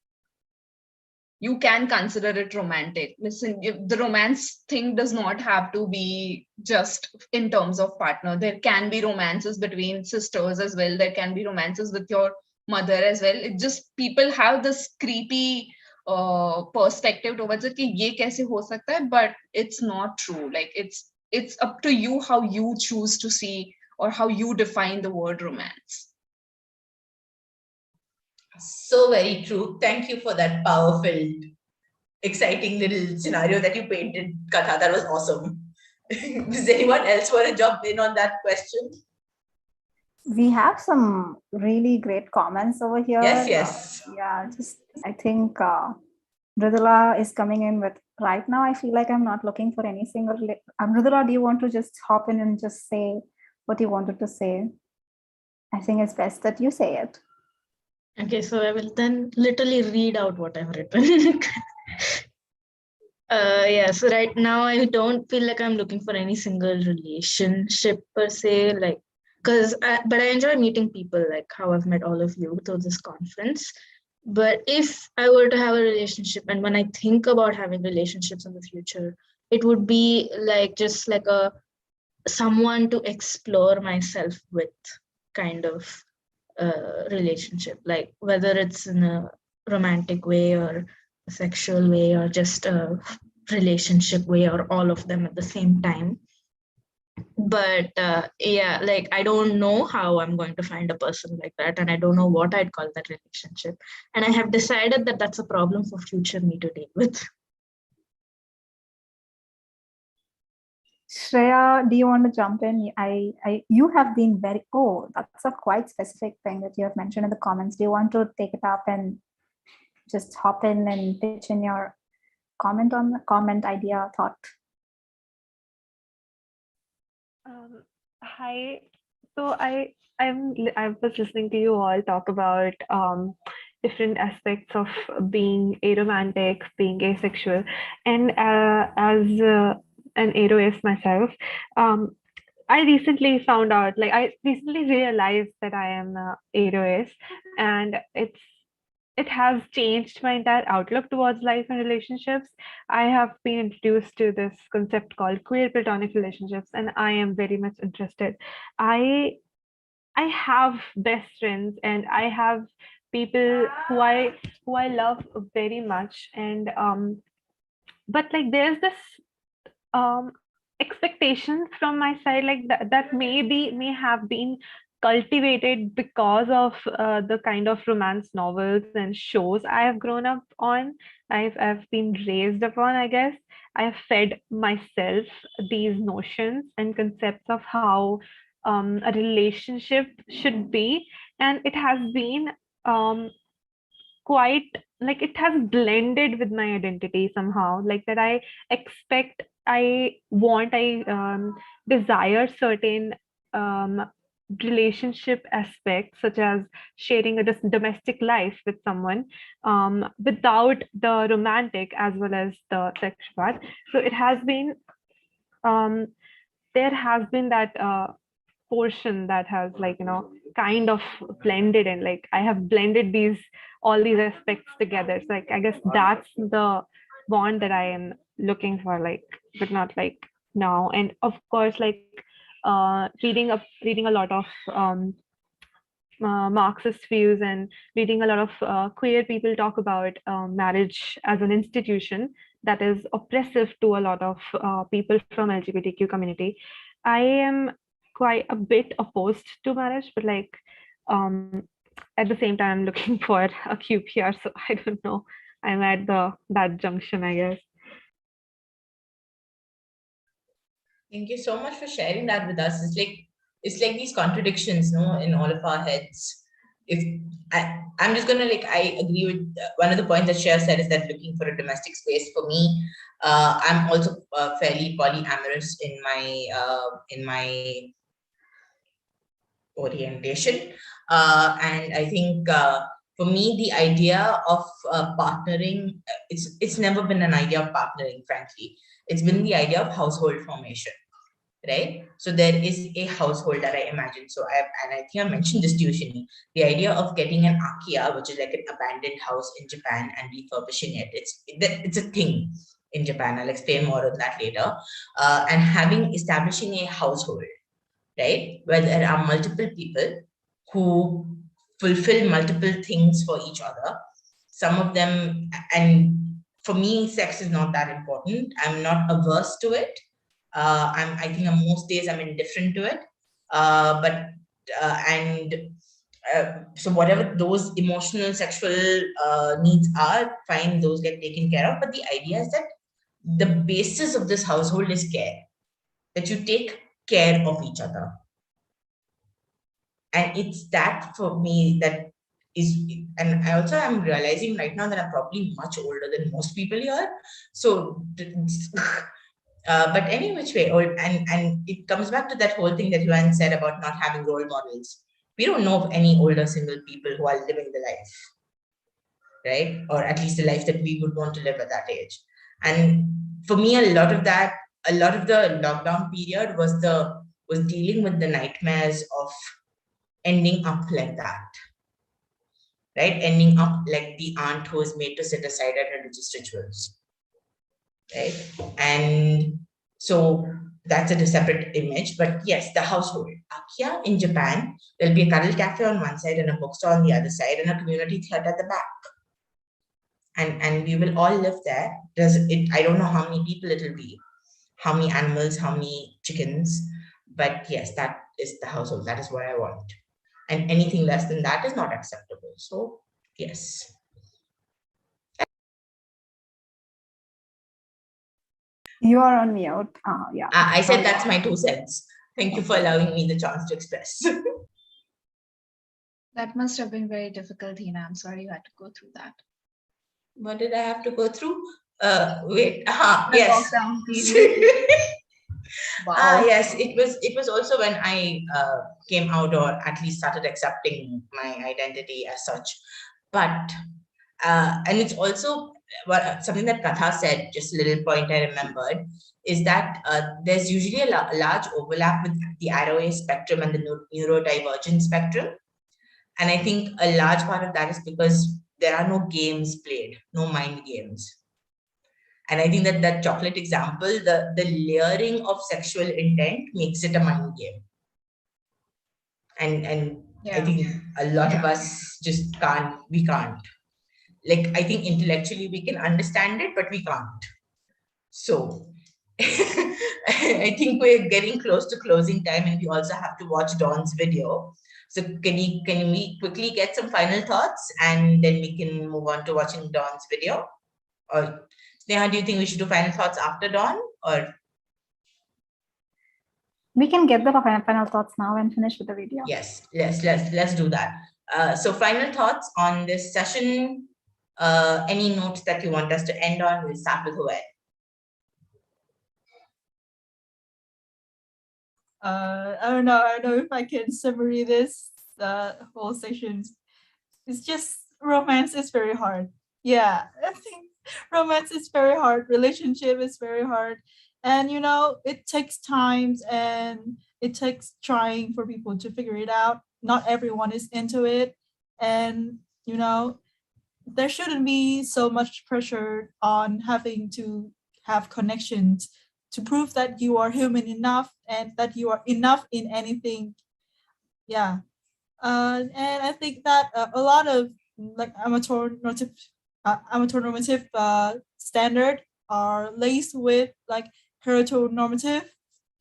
You can consider it romantic. Listen, the romance thing does not have to be just in terms of partner. There can be romances between sisters as well. There can be romances with your mother as well. It just, people have this creepy perspective towards it कि ये कैसे हो सकता है, but it's not true. Like it's up to you how you choose to see or how you define the word romance. So very true. Thank you for that powerful, exciting little scenario that you painted, Katha. That was awesome. Does anyone else want to jump in on that question? We have some really great comments over here. Yes. I think Mridula is coming in with, right now I feel like I'm not looking for any single. Mridula, do you want to just hop in and just say what you wanted to say? I think it's best that you say it. Okay, so I will then literally read out what I've written. So right now I don't feel like I'm looking for any single relationship per se, like, but I enjoy meeting people, like how I've met all of you through this conference. But if I were to have a relationship, and when I think about having relationships in the future, it would be like just like someone to explore myself with kind of relationship, like whether it's in a romantic way or a sexual way or just a relationship way or all of them at the same time. But like I don't know how I'm going to find a person like that, and I don't know what I'd call that relationship, and I have decided that that's a problem for future me to deal with. Shreya, do you want to jump in? You have been very, that's a quite specific thing that you have mentioned in the comments. Do you want to take it up and just hop in and pitch in your comment on the comment, idea, thought? Hi. So I was listening to you all talk about different aspects of being aromantic, being asexual, and as an aroist myself, I recently found out, like I recently realized that I am aroist, and it has changed my entire outlook towards life and relationships. I have been introduced to this concept called queer platonic relationships, and I am very much interested. I I have best friends, and I have people who I love very much, and but like there's this expectation from my side, like that may have been cultivated because of the kind of romance novels and shows I have grown up on. I've been raised upon, I guess. I have fed myself these notions and concepts of how a relationship should be, and it has been um, quite like it has blended with my identity somehow, like that I expect, I want, I desire certain um, relationship aspects, such as sharing a domestic life with someone, without the romantic as well as the sexual part. So it has been, um, there has been that portion that has, like, kind of blended in, like I have blended these, all these aspects together. So like I guess that's the bond that I am looking for, like, but not like now. And of course, like reading a lot of Marxist views, and reading a lot of queer people talk about marriage as an institution that is oppressive to a lot of people from LGBTQ community. I am quite a bit opposed to marriage, but like um, at the same time, I'm looking for a QPR. So I don't know. I'm at that junction, I guess. Thank you so much for sharing that with us. It's like these contradictions, no, in all of our heads. If I'm just gonna I agree with one of the points that Shreya said, is that looking for a domestic space. For me, I'm also fairly polyamorous in my orientation, and I think for me the idea of partnering, it's never been an idea of partnering. Frankly, it's been the idea of household formation. Right? So there is a household that I imagine. So I think I mentioned this to you, Shini. The idea of getting an Akea, which is like an abandoned house in Japan, and refurbishing it. It's a thing in Japan. I'll explain more on that later. And establishing a household, right? Where there are multiple people who fulfill multiple things for each other. Some of them, and for me, sex is not that important. I'm not averse to it. I think on most days I'm indifferent to it. But and so whatever those emotional, sexual needs are, fine, those get taken care of. But the idea is that the basis of this household is care, that you take care of each other. And it's that for me that is, and I also am realizing right now that I'm probably much older than most people here. So but any which way, and it comes back to that whole thing that Yuan said about not having role models. We don't know of any older single people who are living the life, right? Or at least the life that we would want to live at that age. And for me, a lot of the lockdown period was dealing with the nightmares of ending up like that, right? Ending up like the aunt who is made to sit aside at religious rituals, right? And so that's a separate image. But yes, the household. Akya in Japan, there'll be a cuddle cafe on one side and a bookstore on the other side and a community theater at the back. And we will all live there. I don't know how many people it'll be, how many animals, how many chickens. But yes, that is the household. That is what I want. And anything less than that is not acceptable. So yes. You are on mute. Yeah. I said that's my 2 cents. Thank you for allowing me the chance to express. That must have been very difficult, Hina. I'm sorry you had to go through that. What did I have to go through? Wait. The Yes. lockdown period. Wow. Yes. It was also when I came out, or at least started accepting my identity as such. But and it's also something that Katha said. Just a little point I remembered is that there's usually a large overlap with the Aros spectrum and the neurodivergent spectrum. And I think a large part of that is because there are no games played, no mind games. And I think that chocolate example, the layering of sexual intent makes it a mind game. And yeah. I think a lot of us just we can't. Like, I think intellectually we can understand it, but we can't. So I think we're getting close to closing time, and we also have to watch Dawn's video. So can we quickly get some final thoughts, and then we can move on to watching Dawn's video? Or Sneha, do you think we should do final thoughts after Dawn, or? We can get the final thoughts now and finish with the video. Yes, let's do that. So final thoughts on this session. Any notes that you want us to end on? We'll start with Hoel. I don't know if I can summary this whole section. It's just romance is very hard. Yeah, I think romance is very hard. Relationship is very hard. And it takes times and it takes trying for people to figure it out. Not everyone is into it. And there shouldn't be so much pressure on having to have connections to prove that you are human enough and that you are enough in anything. Yeah. And I think that a lot of like amateur normative standard are laced with like heteronormative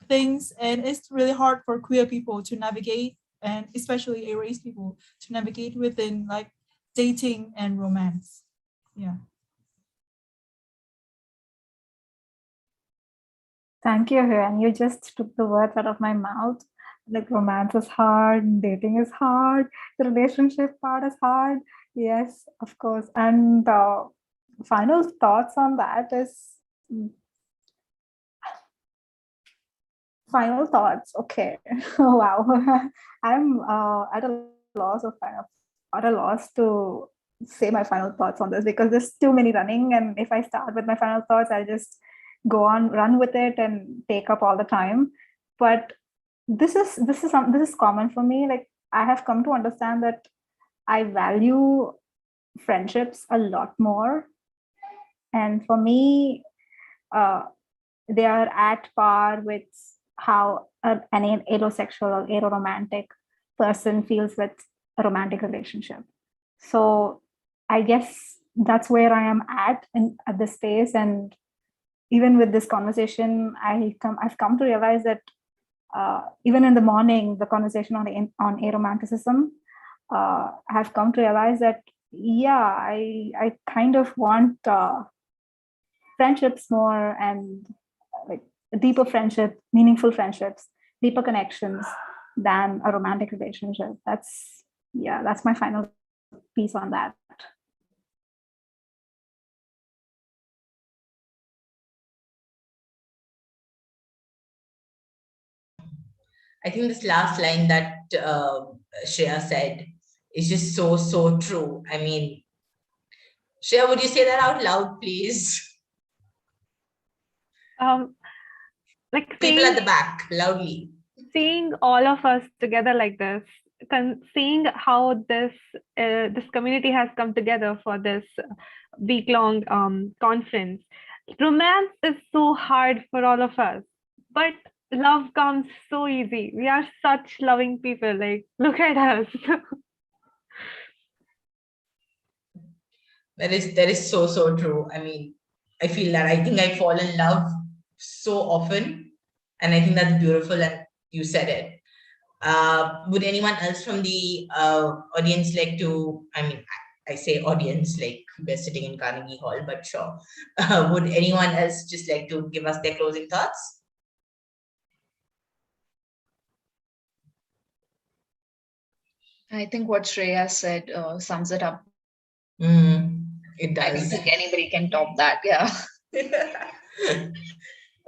things, and it's really hard for queer people to navigate, and especially erase people to navigate within like dating and romance. Yeah. Thank you, and you just took the words out of my mouth. Like romance is hard, dating is hard, the relationship part is hard. Yes, of course. And final thoughts on that is final thoughts. Okay. Wow. I'm at a loss to say my final thoughts on this because there's too many running, and if I start with my final thoughts, I'll just run with it and take up all the time. But this is common for me. Like I have come to understand that I value friendships a lot more, and for me, they are at par with how an aerosexual or aeromantic person feels with a romantic relationship. So I guess that's where I am at this space. And even with this conversation, I've come to realize that even in the morning, the conversation on aromanticism, I've come to realize that I kind of want friendships more, and like deeper friendship, meaningful friendships, deeper connections than a romantic relationship. That's my final piece on that. I think this last line that Shreya said is just so true. I mean, Shreya, would you say that out loud, please? Like people at the back, loudly. Seeing all of us together like this, seeing how this community has come together for this week-long conference. Romance is so hard for all of us, but love comes so easy. We are such loving people. Like, look at us. That is so true. I mean, I feel that I think I fall in love so often, and I think that's beautiful, and you said it. Would anyone else from the audience like to, I mean, I say audience like we're sitting in Carnegie Hall, but sure. Would anyone else just like to give us their closing thoughts? I think what Shreya said sums it up. It does. I don't think anybody can top that. Yeah.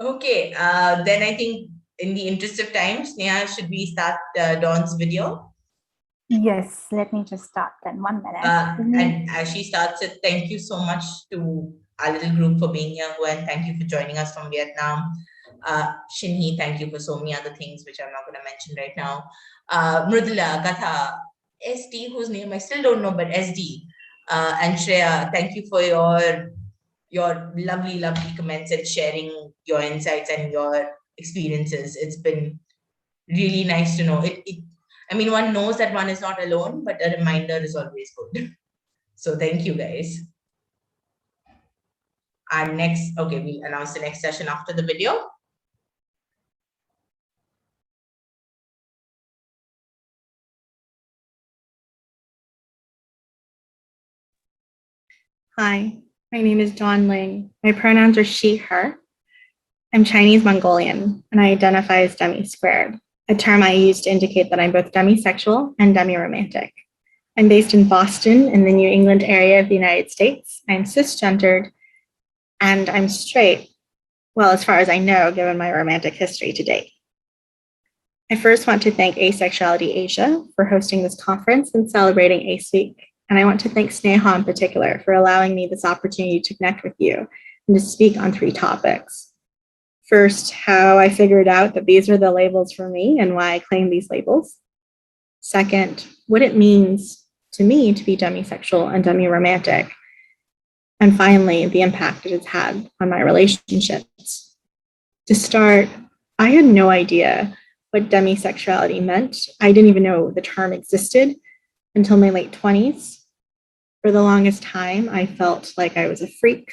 Okay. Then I think in the interest of time, Sneha, should we start Dawn's video? Yes, let me just start then. 1 minute. And as she starts it, thank you so much to our little group for being here, and thank you for joining us from Vietnam. Shinhi, thank you for so many other things, which I'm not going to mention right now. Mridula, Gatha, SD, whose name I still don't know, but SD, and Shreya, thank you for your lovely comments and sharing your insights and your experiences. It's been really nice to know. I mean, one knows that one is not alone, but a reminder is always good. So thank you, guys. Our next, okay, we'll announce the next session after the video. Hi, my name is Dawn Ling. My pronouns are she, her. I'm Chinese Mongolian, and I identify as demi-squared, a term I use to indicate that I'm both demisexual and demi-romantic. I'm based in Boston in the New England area of the United States. I'm cisgendered and I'm straight, well, as far as I know, given my romantic history to date. I first want to thank Asexuality Asia for hosting this conference and celebrating Ace Week. And I want to thank Sneha in particular for allowing me this opportunity to connect with you and to speak on 3 topics. First, how I figured out that these are the labels for me and why I claim these labels. Second, what it means to me to be demisexual and demi-romantic. And finally, the impact it has had on my relationships. To start, I had no idea what demisexuality meant. I didn't even know the term existed until my late 20s. For the longest time, I felt like I was a freak.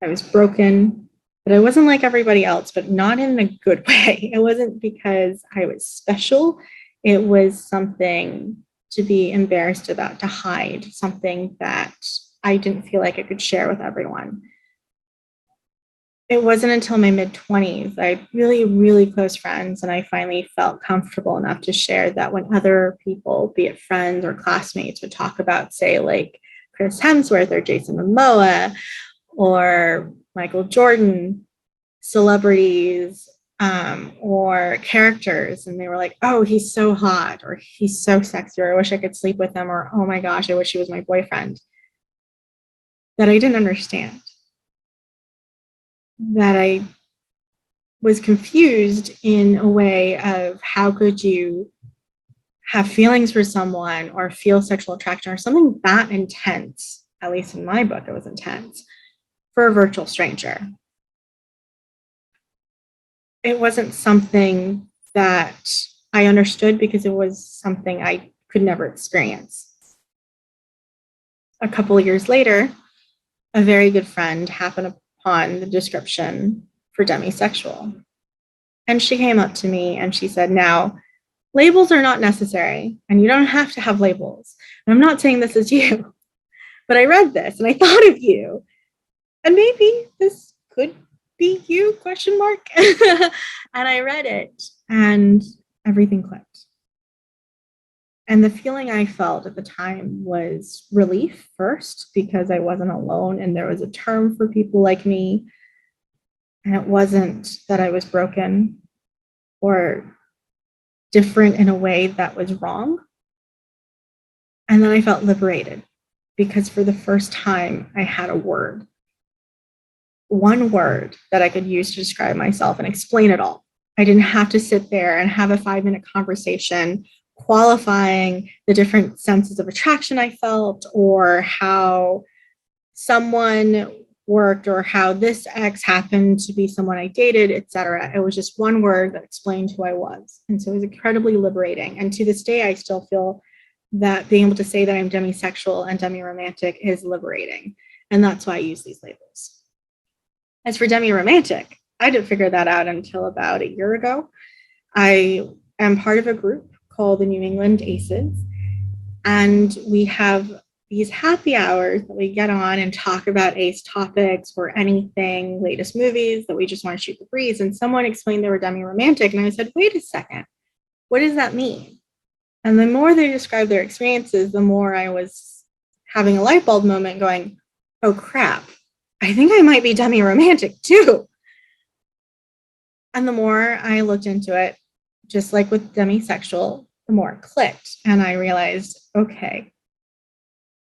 I was broken, but I wasn't like everybody else, but not in a good way. It wasn't because I was special. It was something to be embarrassed about, to hide, something that I didn't feel like I could share with everyone. It wasn't until my mid-20s, I had really, really close friends, and I finally felt comfortable enough to share that when other people, be it friends or classmates, would talk about, say, like Chris Hemsworth or Jason Momoa or Michael Jordan, celebrities or characters, and they were like, oh, he's so hot, or he's so sexy, or I wish I could sleep with him, or oh my gosh, I wish he was my boyfriend, that I didn't understand. That I was confused in a way of how could you have feelings for someone or feel sexual attraction or something that intense, at least in my book, it was intense, for a virtual stranger. It wasn't something that I understood because it was something I could never experience. A couple of years later, a very good friend happened upon the description for demisexual. And she came up to me and she said, now, labels are not necessary and you don't have to have labels. And I'm not saying this is you, but I read this and I thought of you. And maybe this could be you, question mark. And I read it and everything clicked. And the feeling I felt at the time was relief first, because I wasn't alone and there was a term for people like me. And it wasn't that I was broken or different in a way that was wrong. And then I felt liberated because for the first time I had a word, one word that I could use to describe myself and explain it all. I didn't have to sit there and have a 5-minute conversation qualifying the different senses of attraction I felt, or how someone worked, or how this ex happened to be someone I dated, etc. It was just one word that explained who I was. And so it was incredibly liberating. And to this day, I still feel that being able to say that I'm demisexual and demi-romantic is liberating. And that's why I use these labels. As for demi-romantic, I didn't figure that out until about a year ago. I am part of a group called the New England Aces, and we have these happy hours that we get on and talk about ace topics or anything, latest movies that we just want to shoot the breeze. And someone explained they were demi-romantic, and I said, wait a second, what does that mean? And the more they described their experiences, the more I was having a light bulb moment going, oh crap, I think I might be demi-romantic too. And the more I looked into it, just like with demisexual, the more it clicked. And I realized, okay,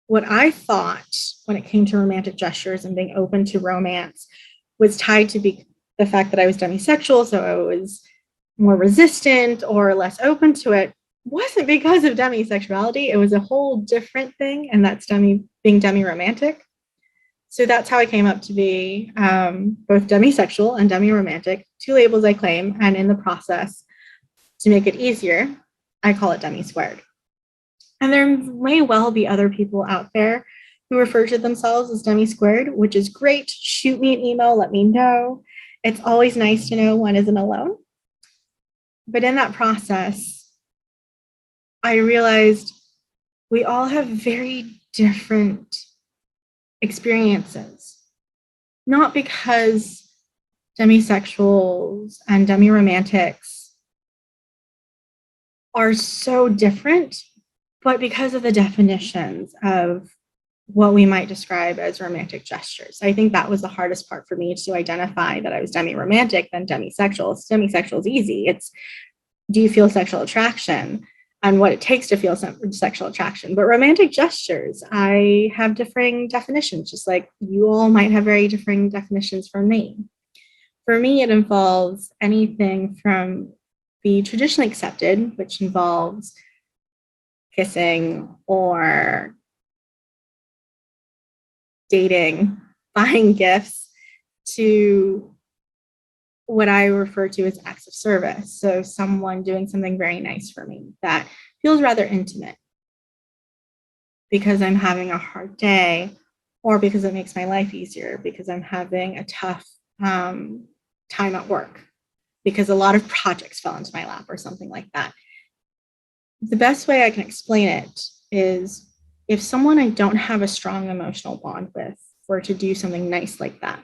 what I thought when it came to romantic gestures and being open to romance was tied to the fact that I was demisexual, so I was more resistant or less open to it, wasn't because of demisexuality. It was a whole different thing, and that's being demi-romantic. So that's how I came up to be both demisexual and demi-romantic, 2 labels I claim, and in the process, to make it easier, I call it demi-squared. And there may well be other people out there who refer to themselves as demi-squared, which is great. Shoot me an email, let me know. It's always nice to know one isn't alone. But in that process, I realized we all have very different experiences. Not because demisexuals and demi-romantics are so different, but because of the definitions of what we might describe as romantic gestures. I think that was the hardest part for me to identify that I was demi-romantic than demisexual. Demisexual is easy. It's, do you feel sexual attraction and what it takes to feel sexual attraction? But romantic gestures, I have differing definitions, just like you all might have very differing definitions from me. For me, it involves anything from the traditionally accepted, which involves kissing or dating, buying gifts, to what I refer to as acts of service. So someone doing something very nice for me that feels rather intimate because I'm having a hard day, or because it makes my life easier, because I'm having a tough time at work, because a lot of projects fell into my lap or something like that. The best way I can explain it is, if someone I don't have a strong emotional bond with were to do something nice like that,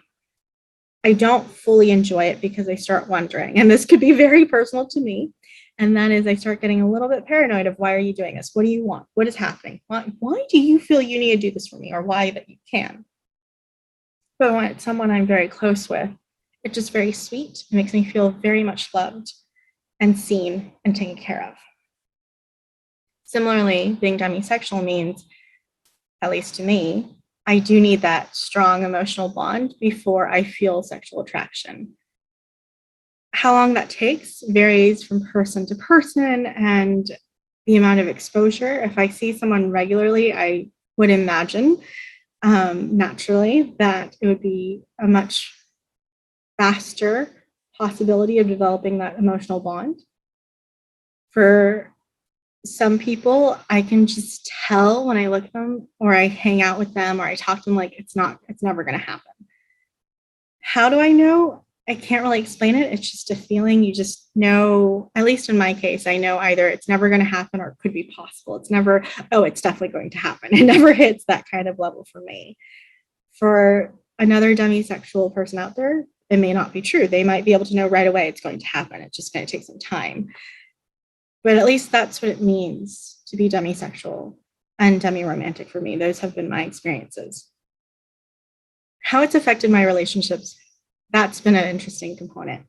I don't fully enjoy it because I start wondering, and this could be very personal to me, and that is I start getting a little bit paranoid of, why are you doing this? What do you want? What is happening? Why do you feel you need to do this for me, or why that you can? But when it's someone I'm very close with, it's just very sweet. It makes me feel very much loved and seen and taken care of. Similarly, being demisexual means, at least to me, I do need that strong emotional bond before I feel sexual attraction. How long that takes varies from person to person and the amount of exposure. If I see someone regularly, I would imagine naturally that it would be a much faster possibility of developing that emotional bond. For some people, I can just tell when I look at them, or I hang out with them, or I talk to them, like it's never going to happen. How do I know? I can't really explain it. It's just a feeling. You just know, at least in my case, I know either it's never going to happen or it could be possible. It's never, oh, it's definitely going to happen. It never hits that kind of level for me. For another demisexual person out there, it may not be true. They might be able to know right away it's going to happen. It's just going to take some time. But at least that's what it means to be demisexual and demi-romantic for me. Those have been my experiences. How it's affected my relationships, that's been an interesting component.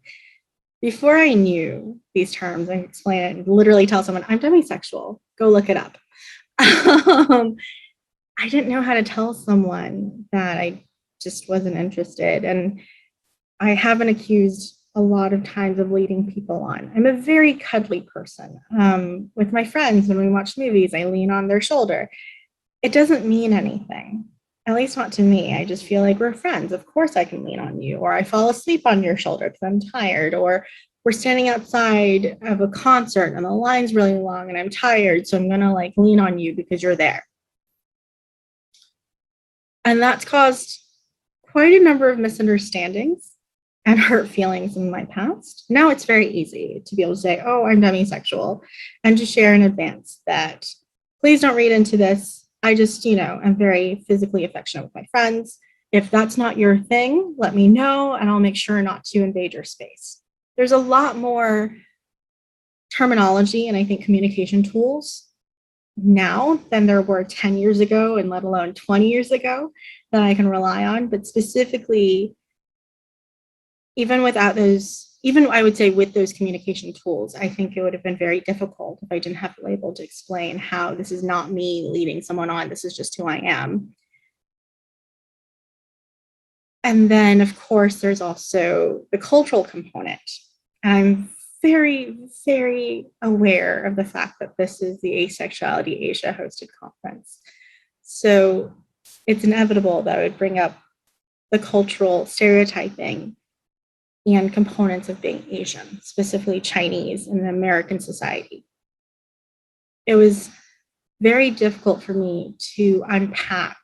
Before I knew these terms and explain it and literally tell someone, I'm demisexual, go look it up. I didn't know how to tell someone that I just wasn't interested. And I have been accused a lot of times of leading people on. I'm a very cuddly person. With my friends, when we watch movies, I lean on their shoulder. It doesn't mean anything, at least not to me. I just feel like we're friends. Of course I can lean on you, or I fall asleep on your shoulder because I'm tired, or we're standing outside of a concert and the line's really long and I'm tired, so I'm gonna like lean on you because you're there. And that's caused quite a number of misunderstandings and hurt feelings in my past. Now it's very easy to be able to say, oh, I'm demisexual, and to share in advance that, please don't read into this. I just, I'm very physically affectionate with my friends. If that's not your thing, let me know, and I'll make sure not to invade your space. There's a lot more terminology and I think communication tools now than there were 10 years ago, and let alone 20 years ago, that I can rely on. But specifically, even without those, even I would say with those communication tools, I think it would have been very difficult if I didn't have the label to explain how this is not me leading someone on, this is just who I am. And then, of course, there's also the cultural component. I'm very, very aware of the fact that this is the Asexuality Asia hosted conference. So it's inevitable that I would bring up the cultural stereotyping and components of being Asian, specifically Chinese in American society. It was very difficult for me to unpack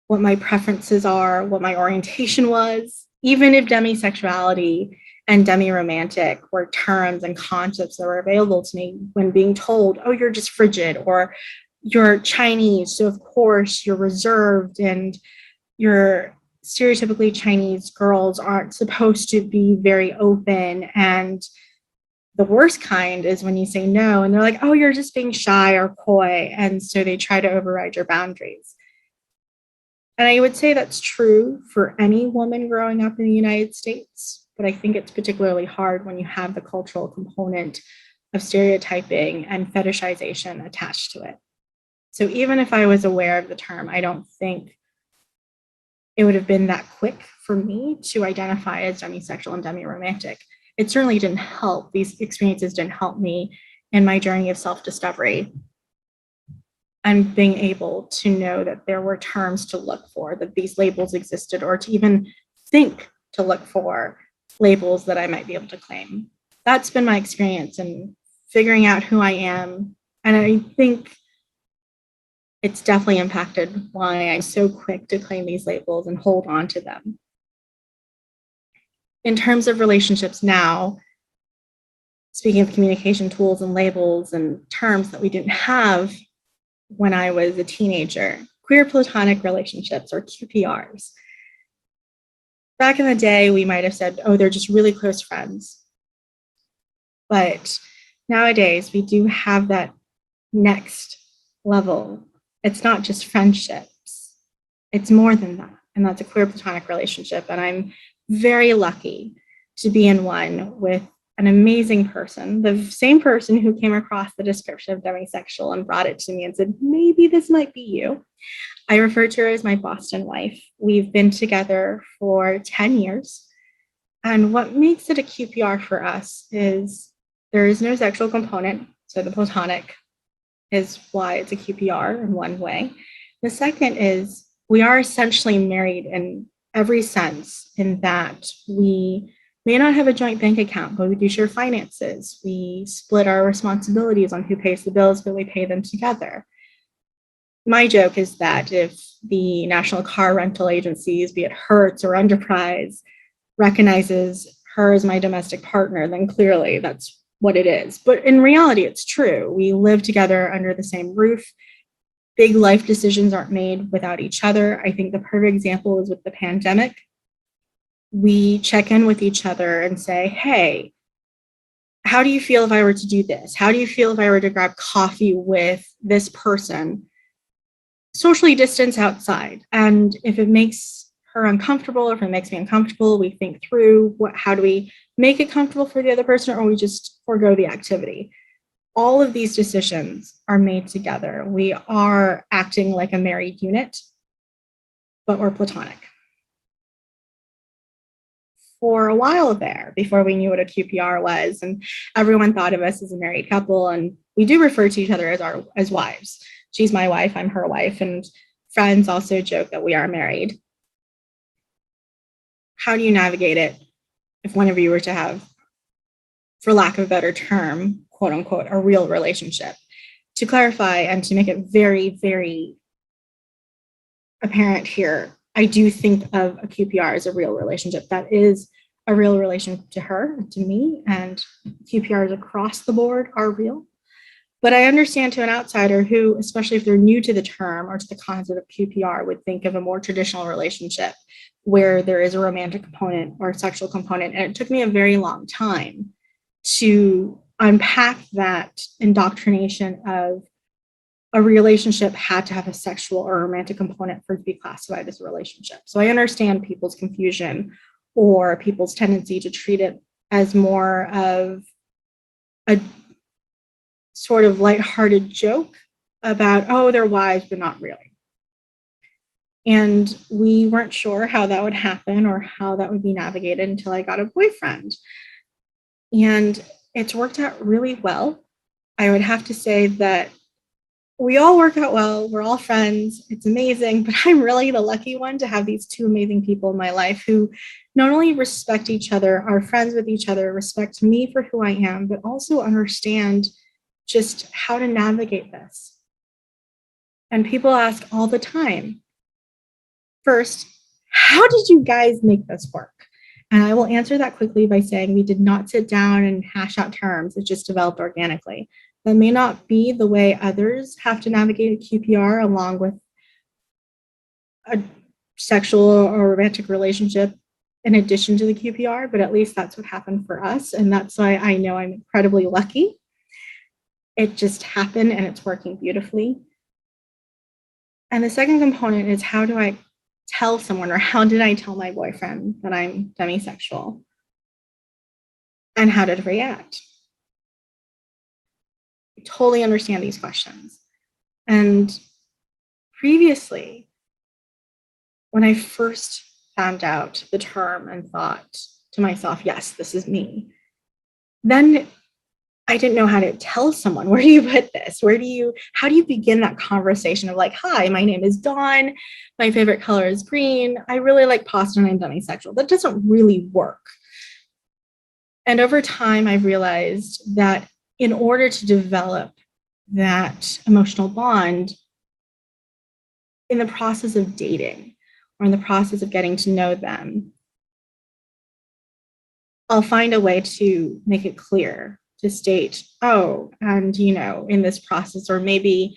what my preferences are, what my orientation was, even if demisexuality and demi-romantic were terms and concepts that were available to me. When being told, oh, you're just frigid, or you're Chinese, so of course you're reserved, and you're stereotypically Chinese girls aren't supposed to be very open, and the worst kind is when you say no and they're like, oh, you're just being shy or coy. And so they try to override your boundaries. And I would say that's true for any woman growing up in the United States, but I think it's particularly hard when you have the cultural component of stereotyping and fetishization attached to it. So even if I was aware of the term, I don't think it would have been that quick for me to identify as demisexual and demiromantic. It certainly didn't help. These experiences didn't help me in my journey of self-discovery and being able to know that there were terms to look for, that these labels existed, or to even think to look for labels that I might be able to claim. That's been my experience in figuring out who I am. And I think it's definitely impacted why I'm so quick to claim these labels and hold on to them. In terms of relationships now, speaking of communication tools and labels and terms that we didn't have when I was a teenager, queer platonic relationships, or QPRs. Back in the day, we might have said, oh, they're just really close friends. But nowadays, we do have that next level. It's not just friendships. It's more than that. And that's a queer platonic relationship. And I'm very lucky to be in one with an amazing person, the same person who came across the description of demisexual and brought it to me and said, maybe this might be you. I refer to her as my Boston wife. We've been together for 10 years. And what makes it a QPR for us is there is no sexual component. So the platonic is why it's a QPR in one way. The second is we are essentially married in every sense, in that we may not have a joint bank account, but we do share finances. We split our responsibilities on who pays the bills, but we pay them together. My joke is that if the national car rental agencies, be it Hertz or Enterprise, recognizes her as my domestic partner, then clearly that's what it is. But in reality, it's true. We live together under the same roof. Big life decisions aren't made without each other. I think the perfect example is with the pandemic. We check in with each other and say, hey, how do you feel if I were to do this? How do you feel if I were to grab coffee with this person? Socially distance outside. And if it makes her uncomfortable, or if it makes me uncomfortable, we think through how do we make it comfortable for the other person, or we just forego the activity. All of these decisions are made together. We are acting like a married unit, but we're platonic. For a while there, before we knew what a QPR was, and everyone thought of us as a married couple, and we do refer to each other as wives. She's my wife, I'm her wife, and friends also joke that we are married. How do you navigate it if one of you were to have, for lack of a better term, quote unquote, a real relationship? To clarify and to make it very, very apparent here, I do think of a QPR as a real relationship. That is a real relationship to her, to me, and QPRs across the board are real. But I understand to an outsider who, especially if they're new to the term or to the concept of QPR, would think of a more traditional relationship where there is a romantic component or a sexual component. And it took me a very long time to unpack that indoctrination of a relationship had to have a sexual or romantic component for it to be classified as a relationship. So I understand people's confusion or people's tendency to treat it as more of a sort of lighthearted joke about, oh, they're wives, but not really. And we weren't sure how that would happen or how that would be navigated until I got a boyfriend. And it's worked out really well. I would have to say that we all work out well. We're all friends. It's amazing, but I'm really the lucky one to have these two amazing people in my life who not only respect each other, are friends with each other, respect me for who I am, but also understand just how to navigate this. And people ask all the time, first, how did you guys make this work? And I will answer that quickly by saying we did not sit down and hash out terms. It just developed organically. That may not be the way others have to navigate a QPR along with a sexual or romantic relationship in addition to the QPR, but at least that's what happened for us. And that's why I know I'm incredibly lucky. It just happened and it's working beautifully. And the second component is, how do I tell someone, or how did I tell my boyfriend that I'm demisexual? And how did he react? I totally understand these questions. And previously, when I first found out the term and thought to myself, yes, this is me, then I didn't know how to tell someone, where do you put this? How do you begin that conversation of like, hi, my name is Dawn. My favorite color is green. I really like pasta and I'm demisexual. That doesn't really work. And over time, I've realized that in order to develop that emotional bond, in the process of dating or in the process of getting to know them, I'll find a way to make it clear, to state, oh, and in this process, or maybe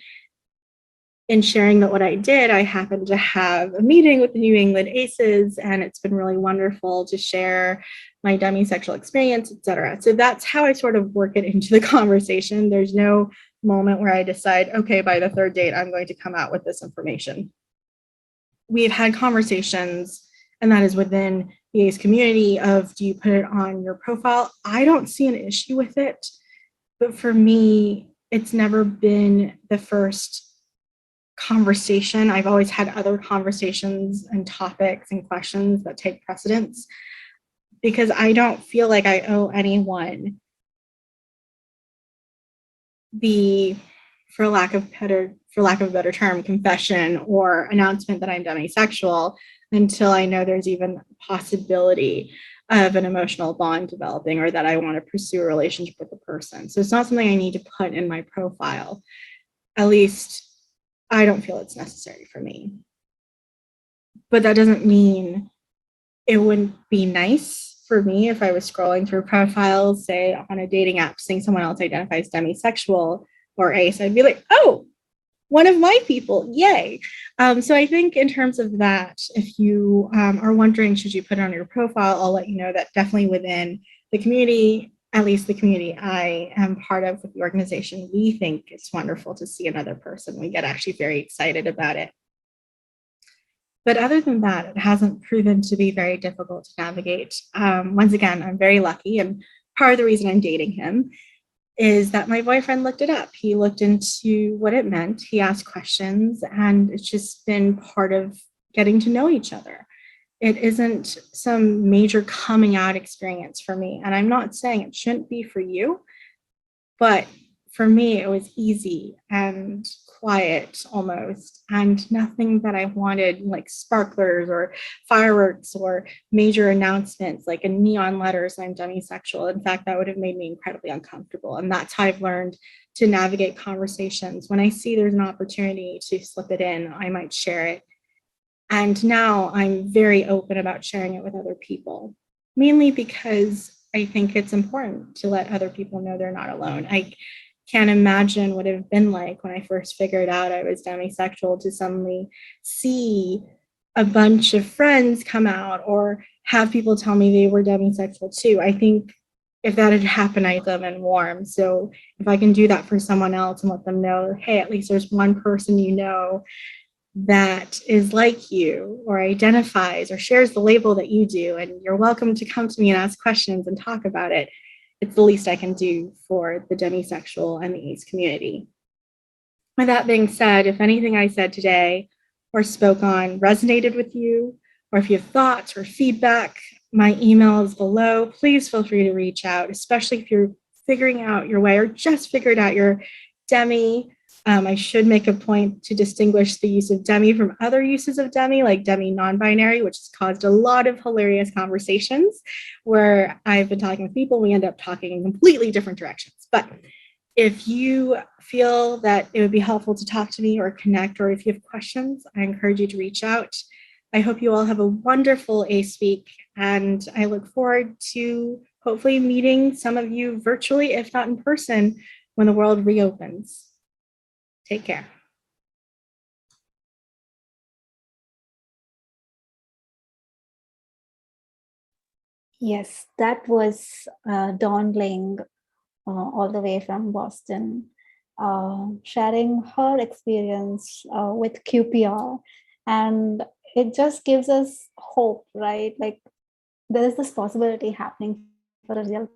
in sharing that what I did, I happened to have a meeting with the New England Aces, and it's been really wonderful to share my demisexual experience, etc. So that's how I sort of work it into the conversation. There's no moment where I decide, okay, by the third date, I'm going to come out with this information. We've had conversations, and that is within the ace community, of, do you put it on your profile? I don't see an issue with it, but for me, it's never been the first conversation. I've always had other conversations and topics and questions that take precedence, because I don't feel like I owe anyone the, for lack of a better term, confession or announcement that I'm demisexual until I know there's even a possibility of an emotional bond developing, or that I want to pursue a relationship with the person. So it's not something I need to put in my profile. At least I don't feel it's necessary for me. But that doesn't mean it wouldn't be nice for me if I was scrolling through profiles, say on a dating app, seeing someone else identifies demisexual or ace. I'd be like, oh, one of my people, yay. So I think in terms of that, if you are wondering, should you put it on your profile, I'll let you know that definitely within the community, at least the community I am part of with the organization, we think it's wonderful to see another person. We get actually very excited about it. But other than that, it hasn't proven to be very difficult to navigate. Once again, I'm very lucky, and part of the reason I'm dating him is that my boyfriend looked it up. He looked into what it meant. He asked questions, and it's just been part of getting to know each other. It isn't some major coming out experience for me. And I'm not saying it shouldn't be for you, but for me, it was easy and quiet almost, and nothing that I wanted, like sparklers or fireworks or major announcements like in neon letters, I'm demisexual. In fact, that would have made me incredibly uncomfortable. And that's how I've learned to navigate conversations. When I see there's an opportunity to slip it in, I might share it. And now I'm very open about sharing it with other people, mainly because I think it's important to let other people know they're not alone. I can't imagine what it would have been like when I first figured out I was demisexual, to suddenly see a bunch of friends come out or have people tell me they were demisexual too. I think if that had happened, I'd them and warm. So if I can do that for someone else and let them know, hey, at least there's one person you know that is like you or identifies or shares the label that you do, and you're welcome to come to me and ask questions and talk about it. It's the least I can do for the demisexual and the ace community. With that being said, if anything I said today or spoke on resonated with you, or if you have thoughts or feedback, my email is below. Please feel free to reach out, especially if you're figuring out your way or just figured out your demi. I should make a point to distinguish the use of demi from other uses of demi, like demi non-binary, which has caused a lot of hilarious conversations where I've been talking with people, we end up talking in completely different directions. But if you feel that it would be helpful to talk to me or connect, or if you have questions, I encourage you to reach out. I hope you all have a wonderful ACE week, and I look forward to hopefully meeting some of you virtually, if not in person, when the world reopens. Take care. Yes, that was Dawn Ling, all the way from Boston, sharing her experience with QPR. And it just gives us hope, right? Like there is this possibility happening for a real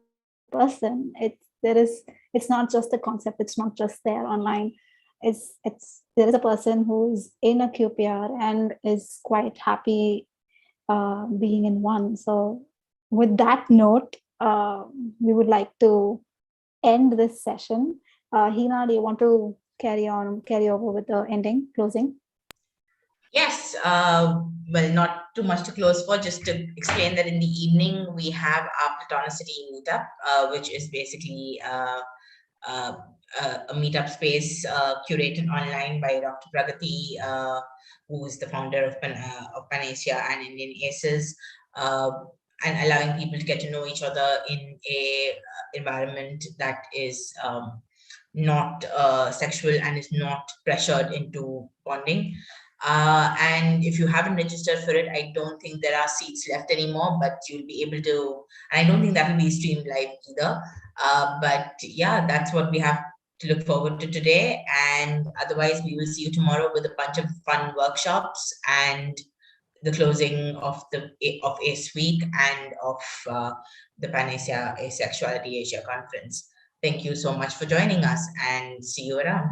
person. It's not just a concept, it's not just there online. It's there is a person who's in a QPR and is quite happy being in one. So with that note, we would like to end this session. Hina, do you want to carry over with the ending, closing? Yes, well, not too much to close for, just to explain that in the evening we have our Platonicity meetup, which is basically uh, a meetup space curated online by Dr. Pragati, who is the founder of PanACEa and Indian ACEs, uh, and allowing people to get to know each other in a environment that is not sexual and is not pressured into bonding. And if you haven't registered for it, I don't think there are seats left anymore, but you'll be able to, and I don't think that will be streamed live either. But yeah, that's what we have to look forward to today. And otherwise, we will see you tomorrow with a bunch of fun workshops and the closing of ACE Week and of the PanACEa Asexuality Asia Conference. Thank you so much for joining us, and see you around.